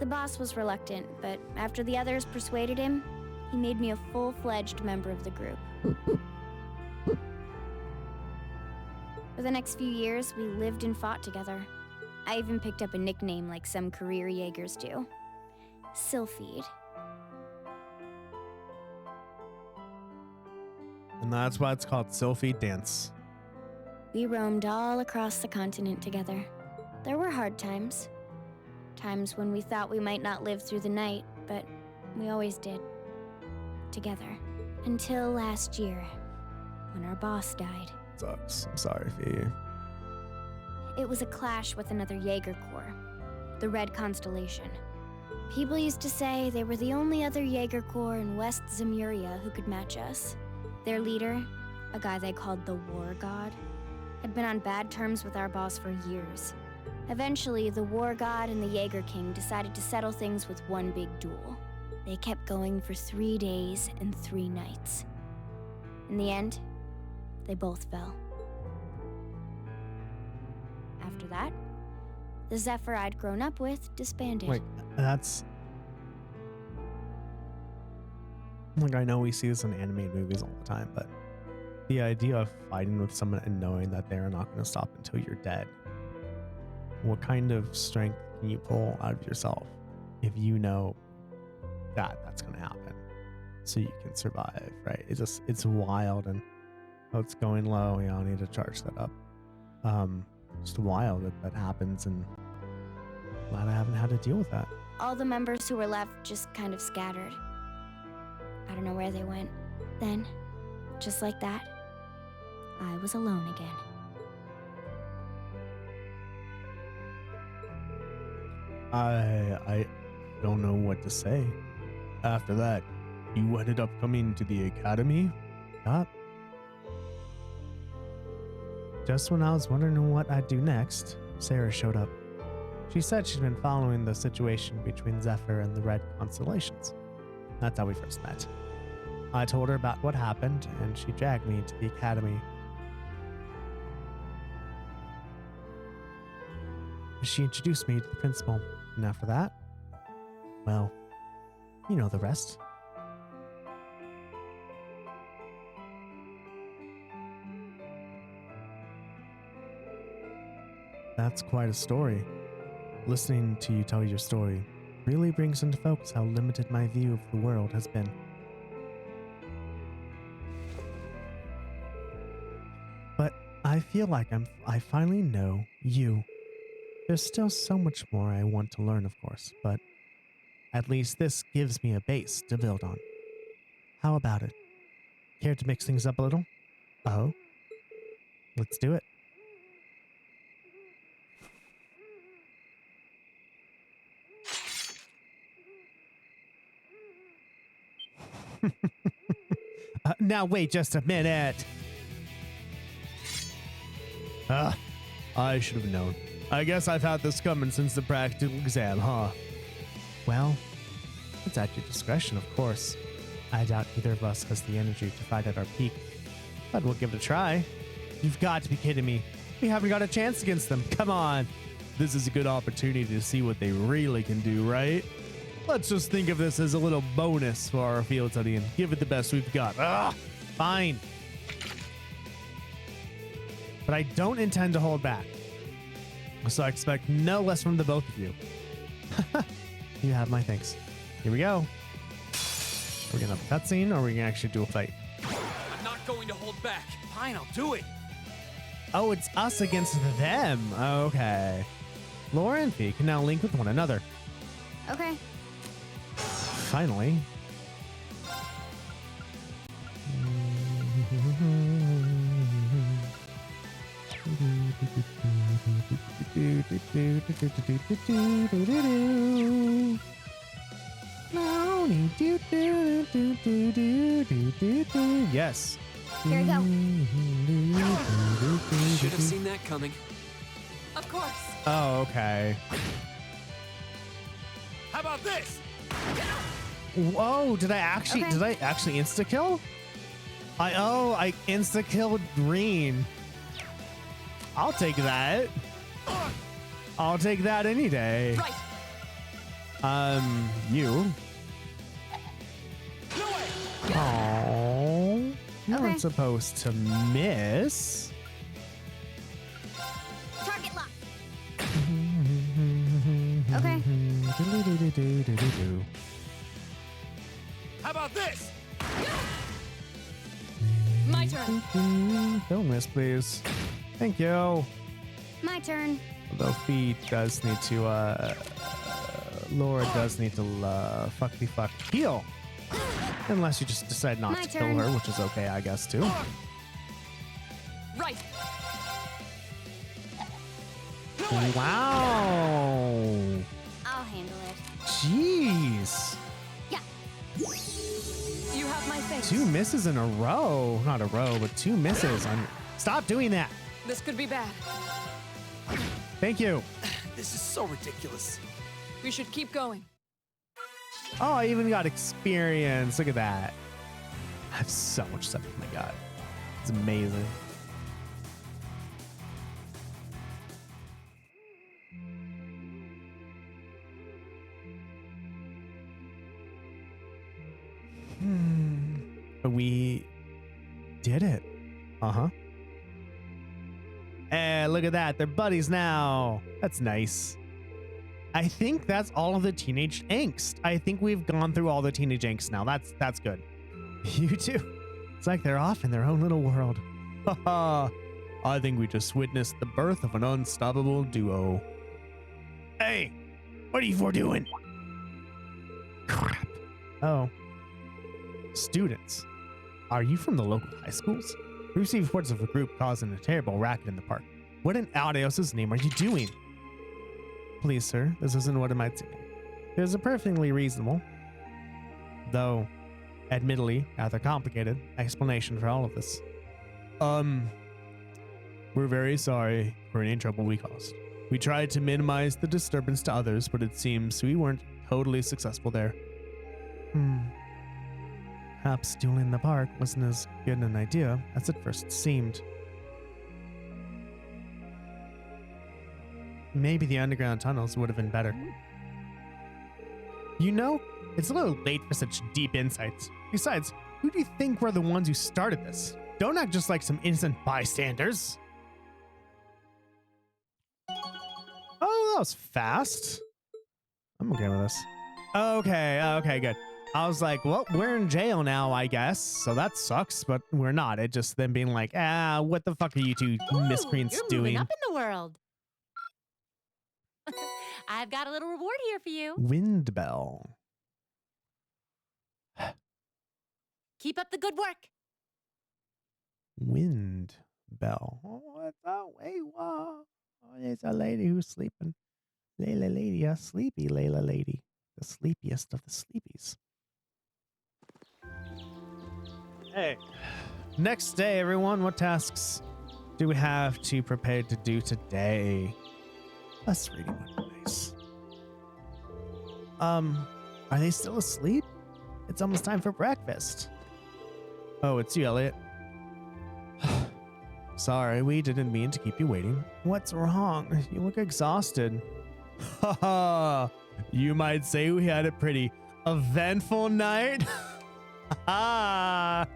The boss was reluctant, but after the others persuaded him, he made me a full-fledged member of the group. For the next few years, we lived and fought together. I even picked up a nickname like some career Jaegers do. Sylphide. And that's why it's called Sylphie Dance. We roamed all across the continent together. There were hard times. Times when we thought we might not live through the night, but we always did. Together. Until last year, when our boss died. Sucks. I'm sorry, Fie. It was a clash with another Jaeger Corps, the Red Constellation. People used to say they were the only other Jaeger Corps in West Zemuria who could match us. Their leader, a guy they called the War God, had been on bad terms with our boss for years. Eventually, the War God and the Jaeger King decided to settle things with one big duel. They kept going for 3 days and 3 nights. In the end, they both fell. After that, the Zephyr I'd grown up with disbanded. Wait, that's... Like, I know we see this in animated movies all the time, but the idea of fighting with someone and knowing that they're not going to stop until you're dead. What kind of strength can you pull out of yourself if you know that that's going to happen so you can survive, right? It's wild. And oh, it's going low. Yeah, I need to charge that up. Just wild that happens, and glad I haven't had to deal with that. All the members who were left just kind of scattered. I don't know where they went. Then, just like that, I was alone again. I don't know what to say. After that, you ended up coming to the academy? Yup. Just when I was wondering what I'd do next, Sarah showed up. She said she'd been following the situation between Zephyr and the Red Constellations. That's how we first met. I told her about what happened, and she dragged me to the academy. She introduced me to the principal, and after that, well, you know the rest. That's quite a story. Listening to you tell your story really brings into focus how limited my view of the world has been. But I feel like I finally know you. There's still so much more I want to learn, of course, but at least this gives me a base to build on. How about it? Care to mix things up a little? Oh? Let's do it. Now wait just a minute. I should have known. I guess I've had this coming since the practical exam, huh? Well, it's at your discretion, of course. I doubt either of us has the energy to fight at our peak, but we'll give it a try. You've got to be kidding me. We haven't got a chance against them. Come on. This is a good opportunity to see what they really can do, right? Let's just think of this as a little bonus for our field study and give it the best we've got. Fine. But I don't intend to hold back. So I expect no less from the both of you. You have my thanks. Here we go. We're gonna have a cutscene, or we're gonna actually do a fight. I'm not going to hold back. Fine, I'll do it. Oh, it's us against them. Okay. Laura and Fie can now link with one another. Okay. Finally. pony. Do, do, do, do, do, do, do, do. Yes. Here we go. Should have seen that coming. Of course. Oh, okay. How about this? Whoa, did I actually insta kill? I insta killed green. I'll take that. I'll take that any day. Right. You. Oh, you weren't supposed to miss. Target lock. Okay. How about this? My turn. Don't miss, please. Thank you. My turn. Although Fie does need to, Laura does need to, fuck heal. Unless you just decide not to kill her, which is okay, I guess, too. Right. Wow. I'll handle it. Jeez. Yeah. You have my thanks. 2 misses in a row. Not a row, but 2 misses. Stop doing that. This could be bad. Thank you. This is so ridiculous. We should keep going. Oh, I even got experience. Look at that. I have so much stuff. Oh my god. It's amazing. We did it. Uh-huh. Hey, look at that. They're buddies now. That's nice. I think that's all of the teenage angst. I think we've gone through all the teenage angst now. That's good. You too. It's like they're off in their own little world. Haha. I think we just witnessed the birth of an unstoppable duo. Hey, what are you four doing? Crap. Oh. Students, are you from the local high schools? We received reports of a group causing a terrible racket in the park. What in Audios's name are you doing? Please, sir, this isn't what it might seem. There's a perfectly reasonable, though admittedly rather complicated, explanation for all of this. We're very sorry for any trouble we caused. We tried to minimize the disturbance to others, but it seems we weren't totally successful there. Perhaps dueling in the park wasn't as good an idea as it first seemed. Maybe the underground tunnels would have been better. You know, it's a little late for such deep insights. Besides, who do you think were the ones who started this? Don't act just like some innocent bystanders. Oh, that was fast. I'm okay with this. Okay, good. I was like, well, we're in jail now, I guess. So that sucks, but we're not. It just them being like, what the fuck are you two miscreants you're doing? Moving up in the world. I've got a little reward here for you. Wind bell. Keep up the good work. Wind bell. Oh, what's that? Wait, whoa. Oh, there's a lady who's sleeping. Layla lady, a sleepy Layla lady. The sleepiest of the sleepies. Hey. Next day, everyone. What tasks do we have to prepare to do today? Let's read one. Nice. Are they still asleep? It's almost time for breakfast. Oh, it's you, Elliot. Sorry, we didn't mean to keep you waiting. What's wrong? You look exhausted. Haha. You might say we had a pretty eventful night. Ha.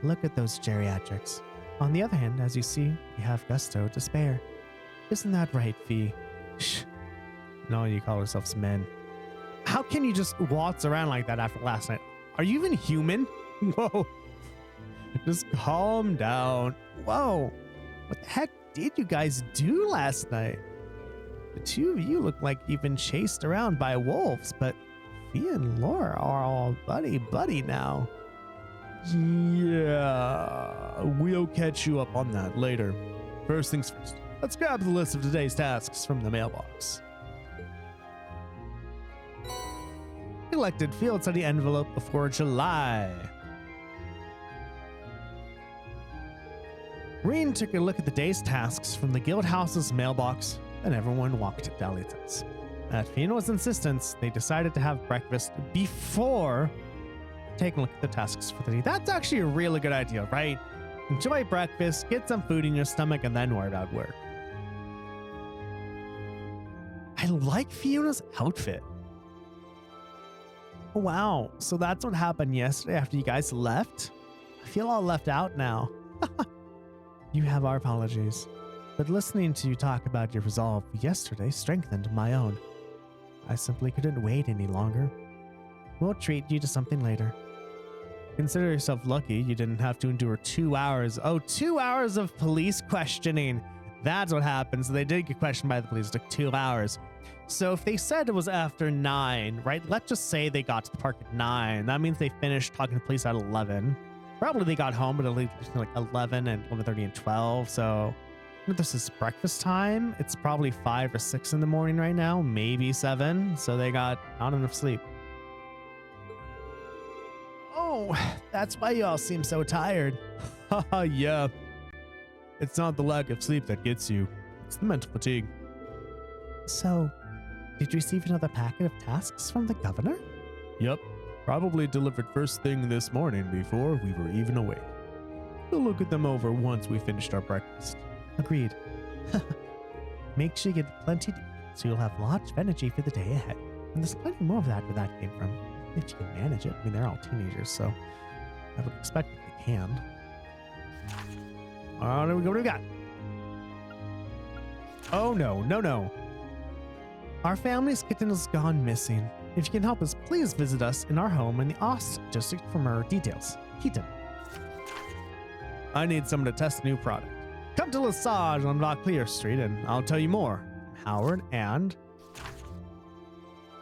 Look at those geriatrics. On the other hand, as you see, we have gusto to spare. Isn't that right, Fie? Shh. No, you call yourselves men. How can you just waltz around like that after last night? Are you even human? Whoa. Just calm down. Whoa. What the heck did you guys do last night? The two of you look like you've been chased around by wolves, but Fie and Laura are all buddy-buddy now. Yeah, we'll catch you up on that later. First things first, Let's grab the list of today's tasks from the mailbox. Collected field study envelope before July. Reen took a look at the day's tasks from the guild house's mailbox, and everyone walked to Elliot's. At Fie's insistence, they decided to have breakfast before taking a look at the tasks for the day. That's actually a really good idea, right? Enjoy breakfast, get some food in your stomach, and then worry about work. I like Fiona's outfit. Oh, wow, so that's what happened yesterday after you guys left? I feel all left out now. You have our apologies, but listening to you talk about your resolve yesterday strengthened my own. I simply couldn't wait any longer. We'll treat you to something later. Consider yourself lucky you didn't have to endure 2 hours. Oh, 2 hours of police questioning. That's what happened. So they did get questioned by the police. It took 2 hours. So if they said it was after 9, right? Let's just say they got to the park at 9. That means they finished talking to the police at 11. Probably they got home at at least like 11 and 11:30 and 12. So if this is breakfast time, it's probably 5 or 6 in the morning right now, maybe 7. So they got not enough sleep. Oh, that's why you all seem so tired. Haha, yeah. It's not the lack of sleep that gets you. It's the mental fatigue. So, did you receive another packet of tasks from the governor? Yep. Probably delivered first thing this morning before we were even awake. We'll look at them over once we finished our breakfast. Agreed. Make sure you get plenty to eat so you'll have lots of energy for the day ahead. And there's plenty more of that where that came from. If you can manage it. I mean, they're all teenagers, so I would expect that they can. Oh, there we go. What do we got? Oh, no. Our family's kitten has gone missing. If you can help us, please visit us in our home in the Ost district for more details. Keaton. I need someone to test a new product. Come to Lesage on Vauclair Street and I'll tell you more. Howard and...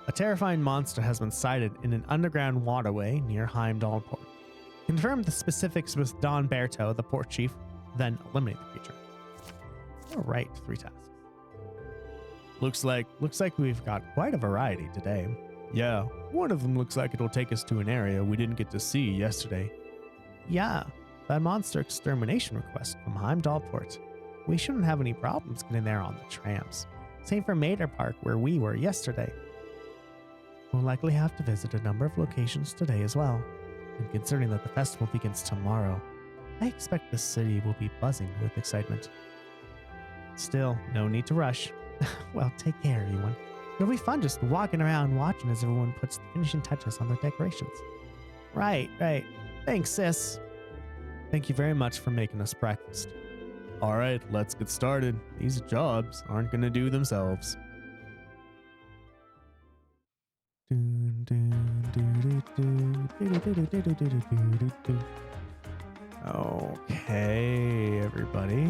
A terrifying monster has been sighted in an underground waterway near Heimdall Port. Confirm the specifics with Don Berto, the port chief, then eliminate the creature. All right, 3 tasks. Looks like we've got quite a variety today. Yeah, one of them looks like it'll take us to an area we didn't get to see yesterday. Yeah, that monster extermination request from Heimdall Port. We shouldn't have any problems getting there on the trams. Same for Mater Park, where we were yesterday. We'll likely have to visit a number of locations today as well. And considering that the festival begins tomorrow, I expect the city will be buzzing with excitement. Still, no need to rush. Well, take care, everyone. It'll be fun just walking around watching as everyone puts the finishing touches on their decorations. Right. Thanks, sis. Thank you very much for making us breakfast. All right, let's get started. These jobs aren't going to do themselves. Okay, everybody.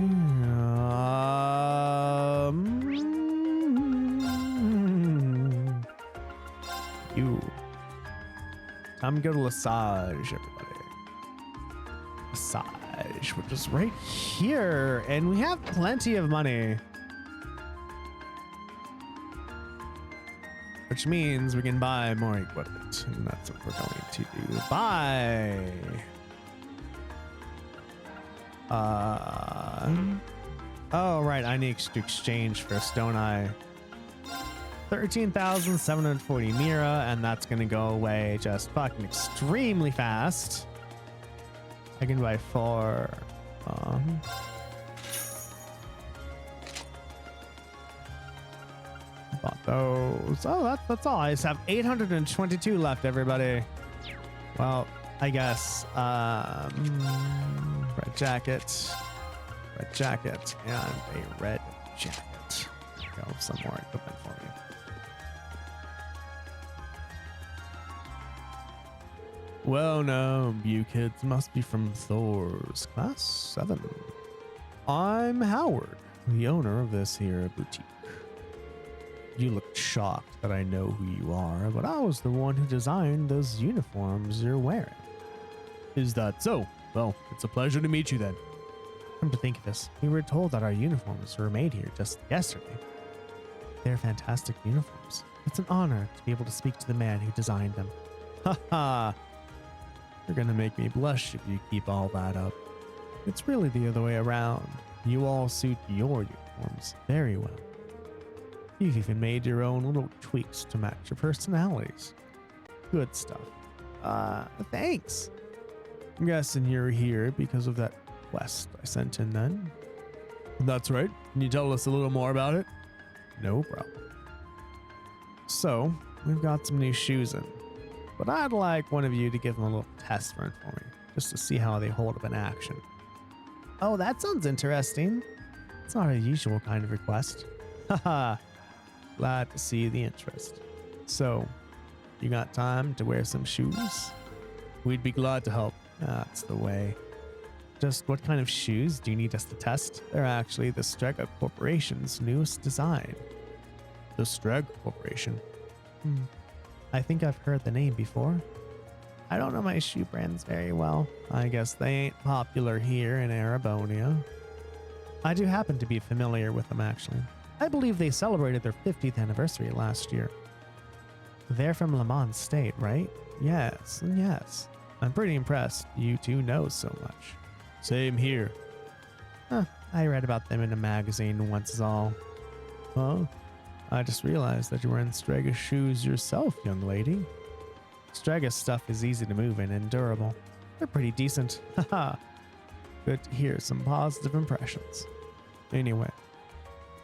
Time to go to Lesage, everybody. Lesage, which is right here, and we have plenty of money. Which means we can buy more equipment, and that's what we're going to do. Buy. Oh, right, I need to exchange first, don't I? 13,740 Mira, and that's gonna go away just fucking extremely fast. I can buy 4. Bought those. Oh, that's all. I just have 822 left, everybody. Well, I guess red jacket, and a red jacket. Go some more equipment for me. Well, now, you kids must be from Thors, class 7. I'm Howard, the owner of this here boutique. You look shocked that I know who you are, but I was the one who designed those uniforms you're wearing. Is that so? Well, it's a pleasure to meet you then. Come to think of this, we were told that our uniforms were made here just yesterday. They're fantastic uniforms. It's an honor to be able to speak to the man who designed them. Haha! You're gonna make me blush if you keep all that up. It's really the other way around. You all suit your uniforms very well. You've even made your own little tweaks to match your personalities. Good stuff. Thanks. I'm guessing you're here because of that quest I sent in then. That's right. Can you tell us a little more about it? No problem. So, we've got some new shoes in, but I'd like one of you to give them a little test run for me, just to see how they hold up in action. Oh, that sounds interesting. It's not a usual kind of request. Haha. Glad to see the interest. So, you got time to wear some shoes? We'd be glad to help. That's the way. Just what kind of shoes do you need us to test? They're actually the Strega Corporation's newest design. The Strega Corporation? I think I've heard the name before. I don't know my shoe brands very well. I guess they ain't popular here in Arabonia. I do happen to be familiar with them, actually. I believe they celebrated their 50th anniversary last year. They're from Le Mans State, right? Yes, and yes. I'm pretty impressed you two know so much. Same here. I read about them in a magazine once is all. Huh? I just realized that you were in Strega shoes yourself, young lady. Strega stuff is easy to move in and durable. They're pretty decent. Haha. Good to hear some positive impressions. Anyway,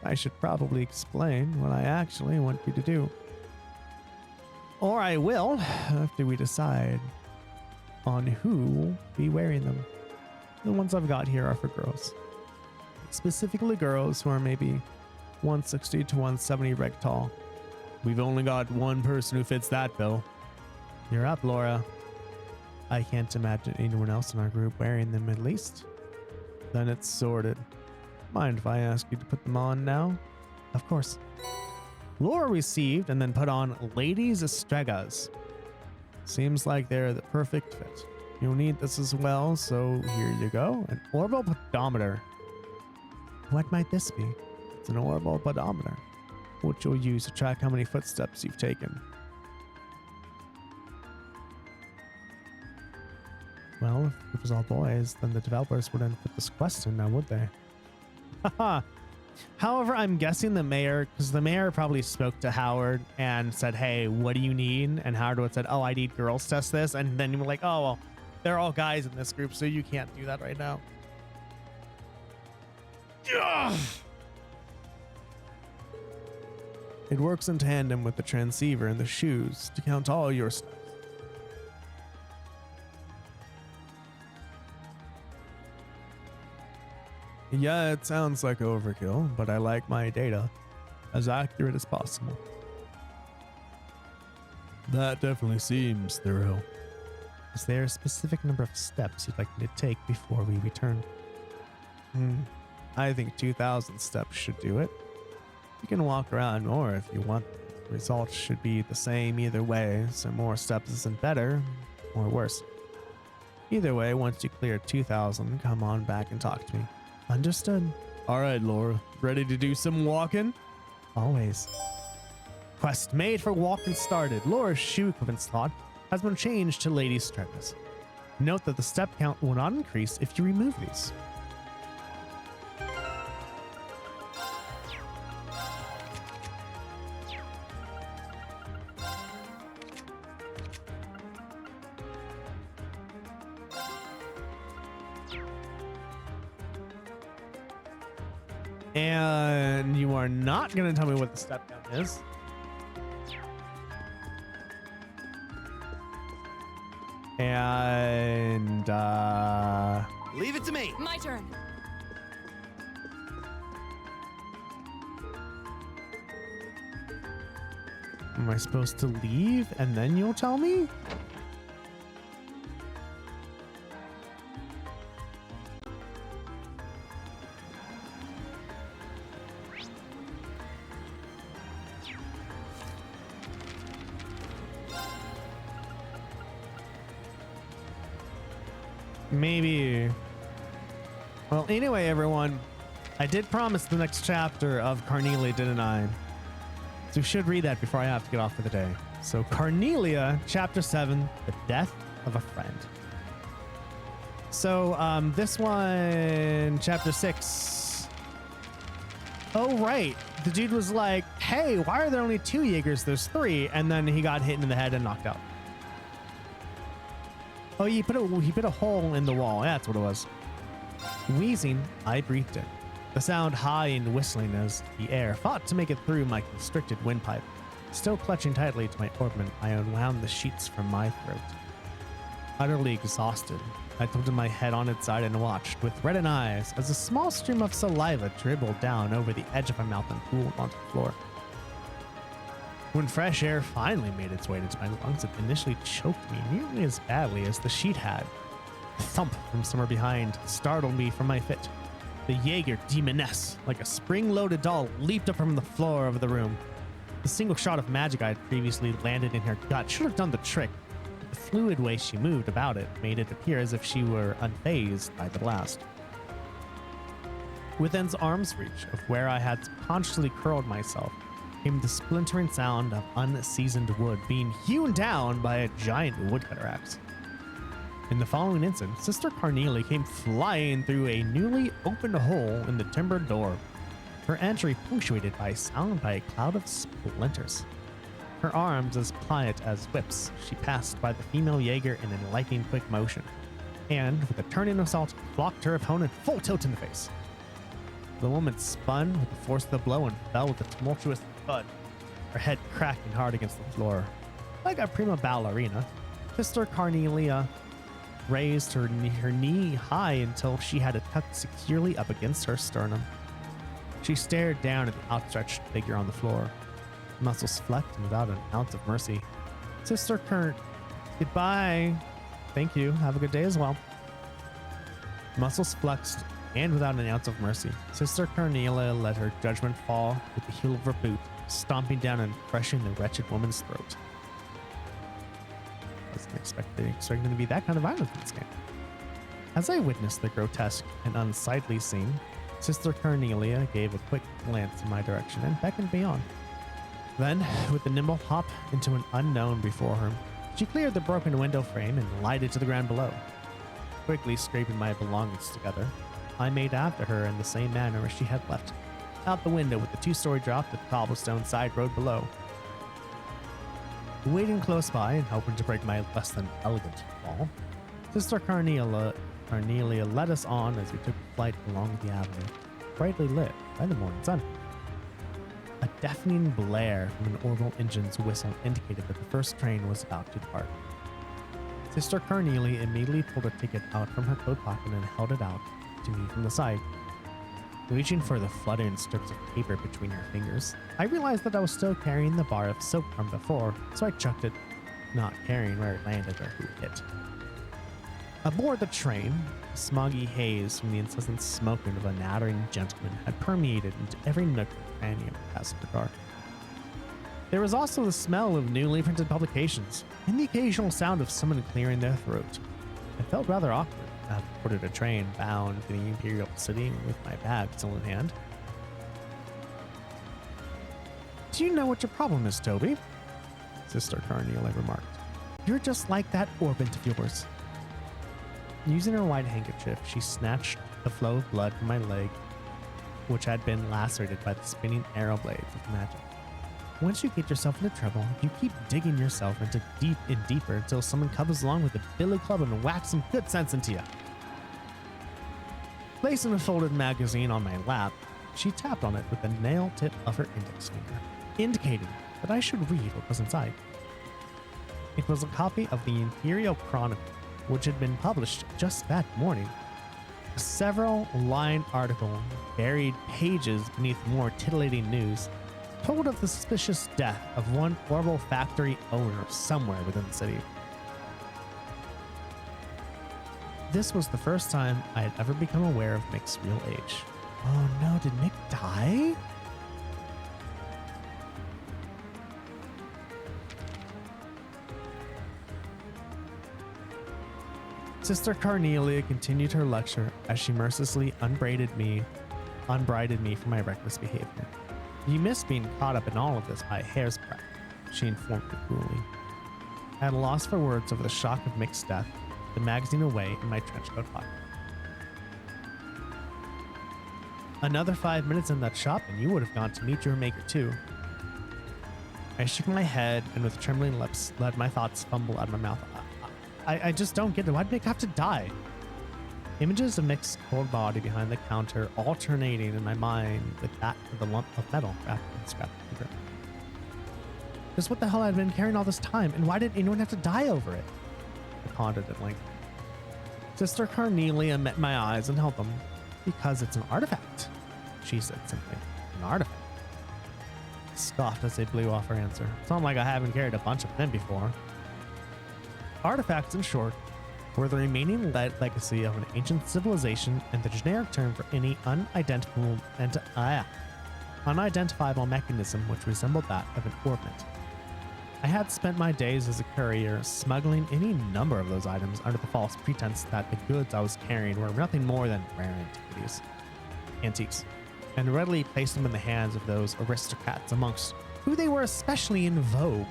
I should probably explain what I actually want you to do. Or I will, after we decide on who will be wearing them. The ones I've got here are for girls. Specifically girls who are maybe 160 to 170 reg tall. We've only got one person who fits that bill. You're up, Laura. I can't imagine anyone else in our group wearing them at least. Then it's sorted. Mind if I ask you to put them on now? Of course. Laura received and then put on ladies' Stregas. Seems like they're the perfect fit. You'll need this as well, so here you go. An orbital pedometer. What might this be? It's an orbital pedometer, which you'll use to track how many footsteps you've taken. Well, if it was all boys, then the developers wouldn't put this quest in now, would they? Haha. However, I'm guessing the mayor, because the mayor probably spoke to Howard and said, hey, what do you need? And Howard would said, oh, I need girls test this. And then you were like, oh, well, they're all guys in this group, so you can't do that right now. Ugh. It works in tandem with the transceiver and the shoes to count all your steps. Yeah, it sounds like overkill, but I like my data as accurate as possible. That definitely seems thorough. Is there a specific number of steps you'd like me to take before we return? I think 2,000 steps should do it. You can walk around more if you want. The results should be the same either way, so more steps isn't better or worse. Either way, once you clear 2,000, come on back and talk to me. Understood. All right, Laura. Ready to do some walking? Always. Quest made for walking started. Laura's shoe equipment slot has been changed to lady Stregas. Note that the step count will not increase if you remove these. And you are not going to tell me what the step count is. And, Leave it to me. My turn. am I supposed to leave and then you'll tell me? Maybe Well, anyway, everyone, I did promise the next chapter of Carnelia, didn't I? So we should read that before I have to get off for the day. So Carnelia, chapter 7, The Death of a Friend. So this one, chapter 6. Oh, right. The dude was like, hey, why are there only 2 Jaegers? There's 3. And then he got hit in the head and knocked out. Oh, he put a hole in the wall. That's what it was. Wheezing, I breathed in. The sound high and whistling as the air fought to make it through my constricted windpipe. Still clutching tightly to my orbment, I unwound the sheets from my throat. Utterly exhausted, I tilted my head on its side and watched, with reddened eyes, as a small stream of saliva dribbled down over the edge of my mouth and pooled onto the floor. When fresh air finally made its way into my lungs, it initially choked me nearly as badly as the sheet had. A thump from somewhere behind startled me from my fit. The Jaeger demoness, like a spring-loaded doll, leaped up from the floor of the room. The single shot of magic I had previously landed in her gut should have done the trick. The fluid way she moved about it made it appear as if she were unfazed by the blast. Within arm's reach of where I had consciously curled myself came the splintering sound of unseasoned wood being hewn down by a giant woodcutter axe. In the following instant, Sister Carnelia came flying through a newly opened hole in the timbered door, her entry punctuated by sound by a cloud of splinters. Her arms as pliant as whips, she passed by the female Jaeger in a lightning quick motion, and, with a turning assault, blocked her opponent full tilt in the face. The woman spun with the force of the blow and fell with a tumultuous thud, her head cracking hard against the floor. Like a prima ballerina, Sister Carnelia raised her knee high until she had it tucked securely up against her sternum. She stared down at the outstretched figure on the floor. Muscles flexed and without an ounce of mercy. Sister Kurt, goodbye. Thank you. Have a good day as well. Muscles flexed and without an ounce of mercy, Sister Carnelia let her judgment fall with the heel of her boot, stomping down and crushing the wretched woman's throat. Wasn't expecting to be that kind of violence in this game. As I witnessed the grotesque and unsightly scene, Sister Carnelia gave a quick glance in my direction and beckoned me on. Then, with a nimble hop into an unknown before her, she cleared the broken window frame and lighted to the ground below. Quickly scraping my belongings together, I made after her in the same manner as she had left, out the window with the 2-story drop to the cobblestone side road below. Waiting close by and hoping to break my less than elegant fall, Sister Carnelia led us on as we took flight along the avenue, brightly lit by the morning sun. A deafening blare from an orbital engine's whistle indicated that the first train was about to depart. Sister Carnelia immediately pulled a ticket out from her coat pocket and held it out to me from the side. Reaching for the fluttering strips of paper between her fingers, I realized that I was still carrying the bar of soap from before, so I chucked it, not caring where it landed or who it hit. Aboard the train, the smoggy haze from the incessant smoking of a nattering gentleman had permeated into every nook and cranny of the passenger car. There was also the smell of newly printed publications, and the occasional sound of someone clearing their throat. I felt rather awkward. I had boarded a train bound to the Imperial City with my bag still in hand. Do you know what your problem is, Toby? Sister Carnelia remarked. You're just like that orbit of yours. Using her white handkerchief, she snatched the flow of blood from my leg, which had been lacerated by the spinning arrow blades of magic. Once you get yourself into trouble, you keep digging yourself into deep and deeper until someone comes along with a billy club and whacks some good sense into you. Placing a folded magazine on my lap, she tapped on it with the nail tip of her index finger, indicating that I should read what was inside. It was a copy of the Imperial Chronicle, which had been published just that morning. A several-line article, buried pages beneath more titillating news, told of the suspicious death of one orbital factory owner somewhere within the city. This was the first time I had ever become aware of Mick's real age. Oh no, did Mick die? Sister Carnelia continued her lecture as she mercilessly unbridled me for my reckless behavior. You missed being caught up in all of this by a hair's breadth, she informed me coolly. At a loss for words over the shock of Mick's death, the magazine away in my trench coat pocket. Another 5 minutes in that shop and you would have gone to meet your maker too. I shook my head and with trembling lips let my thoughts fumble out of my mouth. I just don't get it. Why'd Mick have to die? Images of Mick's cold body behind the counter alternating in my mind with that of the lump of metal wrapped in scrap paper. Just what the hell I'd been carrying all this time, and why did anyone have to die over it? I pondered at length. Sister Carnelia met my eyes and held them. Because it's an artifact, she said simply. An artifact. I scoffed as they blew off her answer. It's not like I haven't carried a bunch of them before. Artifacts, in short, were the remaining legacy of an ancient civilization and the generic term for any unidentifiable mechanism which resembled that of an orbment. I had spent my days as a courier smuggling any number of those items under the false pretense that the goods I was carrying were nothing more than rare antiques, and readily placed them in the hands of those aristocrats amongst who they were especially in vogue.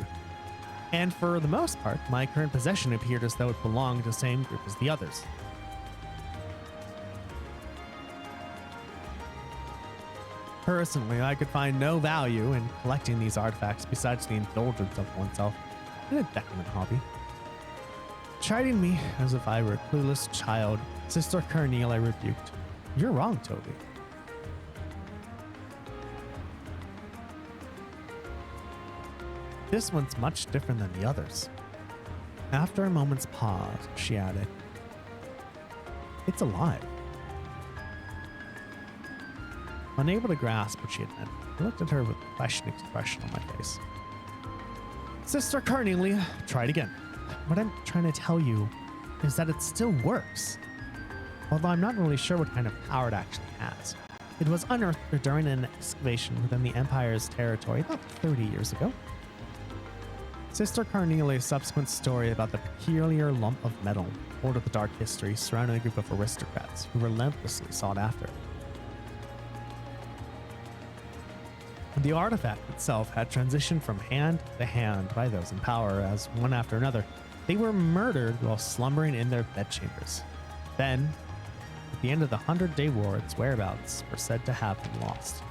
And for the most part, my current possession appeared as though it belonged to the same group as the others. Personally, I could find no value in collecting these artifacts besides the indulgence of oneself in a decadent hobby. Chiding me as if I were a clueless child, Sister Carnelia rebuked. You're wrong, Toby. This one's much different than the others. After a moment's pause, she added, it's alive. Unable to grasp what she had meant, I looked at her with a questioning expression on my face. Sister Carnelia, try it again. What I'm trying to tell you is that it still works. Although I'm not really sure what kind of power it actually has. It was unearthed during an excavation within the Empire's territory about 30 years ago. Sister Carnelia's subsequent story about the peculiar lump of metal told of the dark history surrounding a group of aristocrats who relentlessly sought after it. The artifact itself had transitioned from hand to hand by those in power as, one after another, they were murdered while slumbering in their bedchambers. Then, at the end of the 100-Day War, its whereabouts were said to have been lost.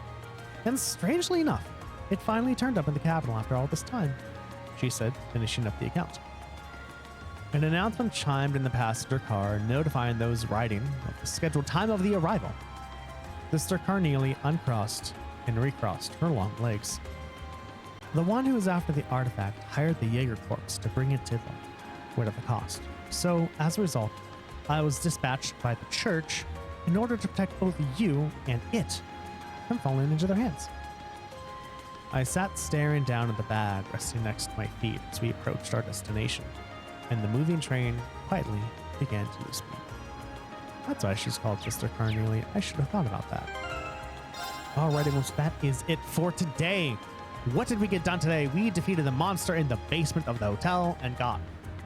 And strangely enough, it finally turned up in the capital after all this time, she said, finishing up the account. An announcement chimed in the passenger car, notifying those riding of the scheduled time of the arrival. Sister Carnelia uncrossed and recrossed her long legs. The one who was after the artifact hired the Jaeger Corps to bring it to them, whatever the cost. So, as a result, I was dispatched by the church in order to protect both you and it from falling into their hands. I sat staring down at the bag resting next to my feet as we approached our destination, and the moving train quietly began to lose speed. That's why she's called Sister Carnelia. I should have thought about that. Alrighty, well, that is it for today. What did we get done today? We defeated the monster in the basement of the hotel and got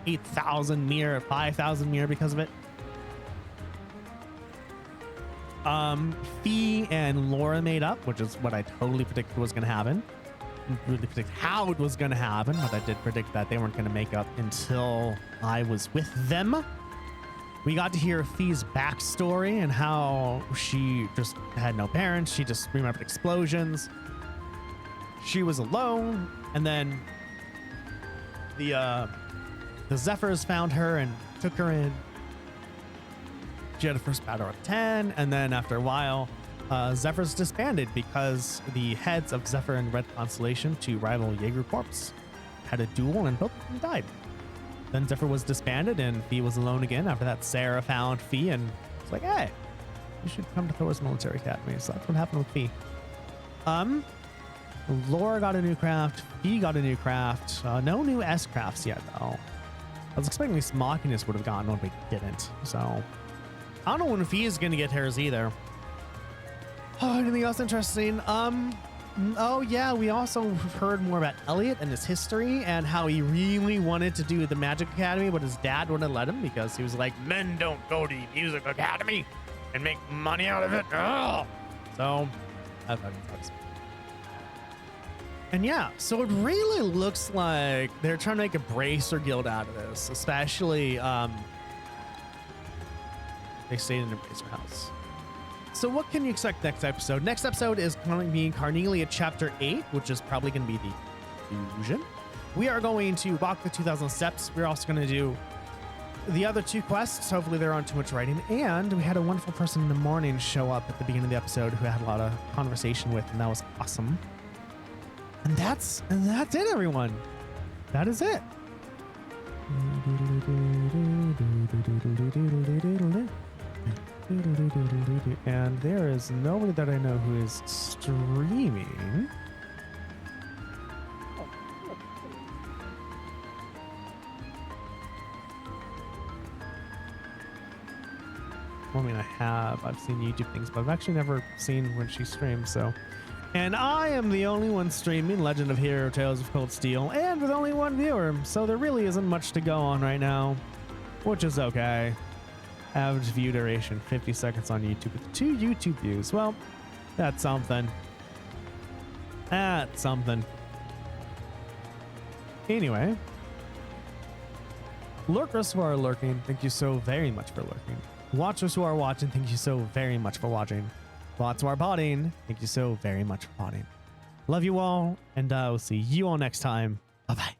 8,000 mirror, 5,000 mirror because of it. Fie and Laura made up, which is what I totally predicted was going to happen. Didn't really predict how it was going to happen, but I did predict that they weren't going to make up until I was with them. We got to hear Fie's backstory and how she just had no parents. She just remembered explosions. She was alone, and then the Zephyrs found her and took her in. She had a first battle of 10, and then after a while, Zephyrs disbanded because the heads of Zephyr and Red Constellation, two rival Jaeger Corps, had a duel and both of them died. Then Zephyr was disbanded and Fie was alone again. After that, Sarah found Fie and was like, hey, you should come to Thors Military Academy. So that's what happened with Fie. Laura got a new craft. Fie got a new craft. No new S crafts yet, though. I was expecting at least Machinus would have gotten one, but he didn't. So I don't know when Fie is going to get hers either. Oh, anything else interesting? Oh yeah, we also heard more about Elliot and his history and how he really wanted to do the Magic Academy, but his dad wouldn't let him because he was like, men don't go to the Music Academy and make money out of it. Ugh. So that fucking sucks. And yeah, so it really looks like they're trying to make a bracer guild out of this, especially they stayed in a bracer house. So what can you expect next episode? Next episode is going to be Carnelia Chapter 8, which is probably going to be the fusion. We are going to walk the 2,000 steps. We're also going to do the other 2 quests. Hopefully there aren't too much writing. And we had a wonderful person in the morning show up at the beginning of the episode who I had a lot of conversation with, and that was awesome. And that's it, everyone. That is it. And there is nobody that I know who is streaming. I mean, I've seen YouTube things, but I've actually never seen when she streams, so. And I am the only one streaming Legend of Hero Tales of Cold Steel, and with only 1 viewer, so there really isn't much to go on right now, which is okay. Average view duration, 50 seconds on YouTube with 2 YouTube views. Well, that's something. That's something. Anyway, lurkers who are lurking, thank you so very much for lurking. Watchers who are watching, thank you so very much for watching. Bots who are botting, thank you so very much for botting. Love you all, and I'll see you all next time. Bye-bye.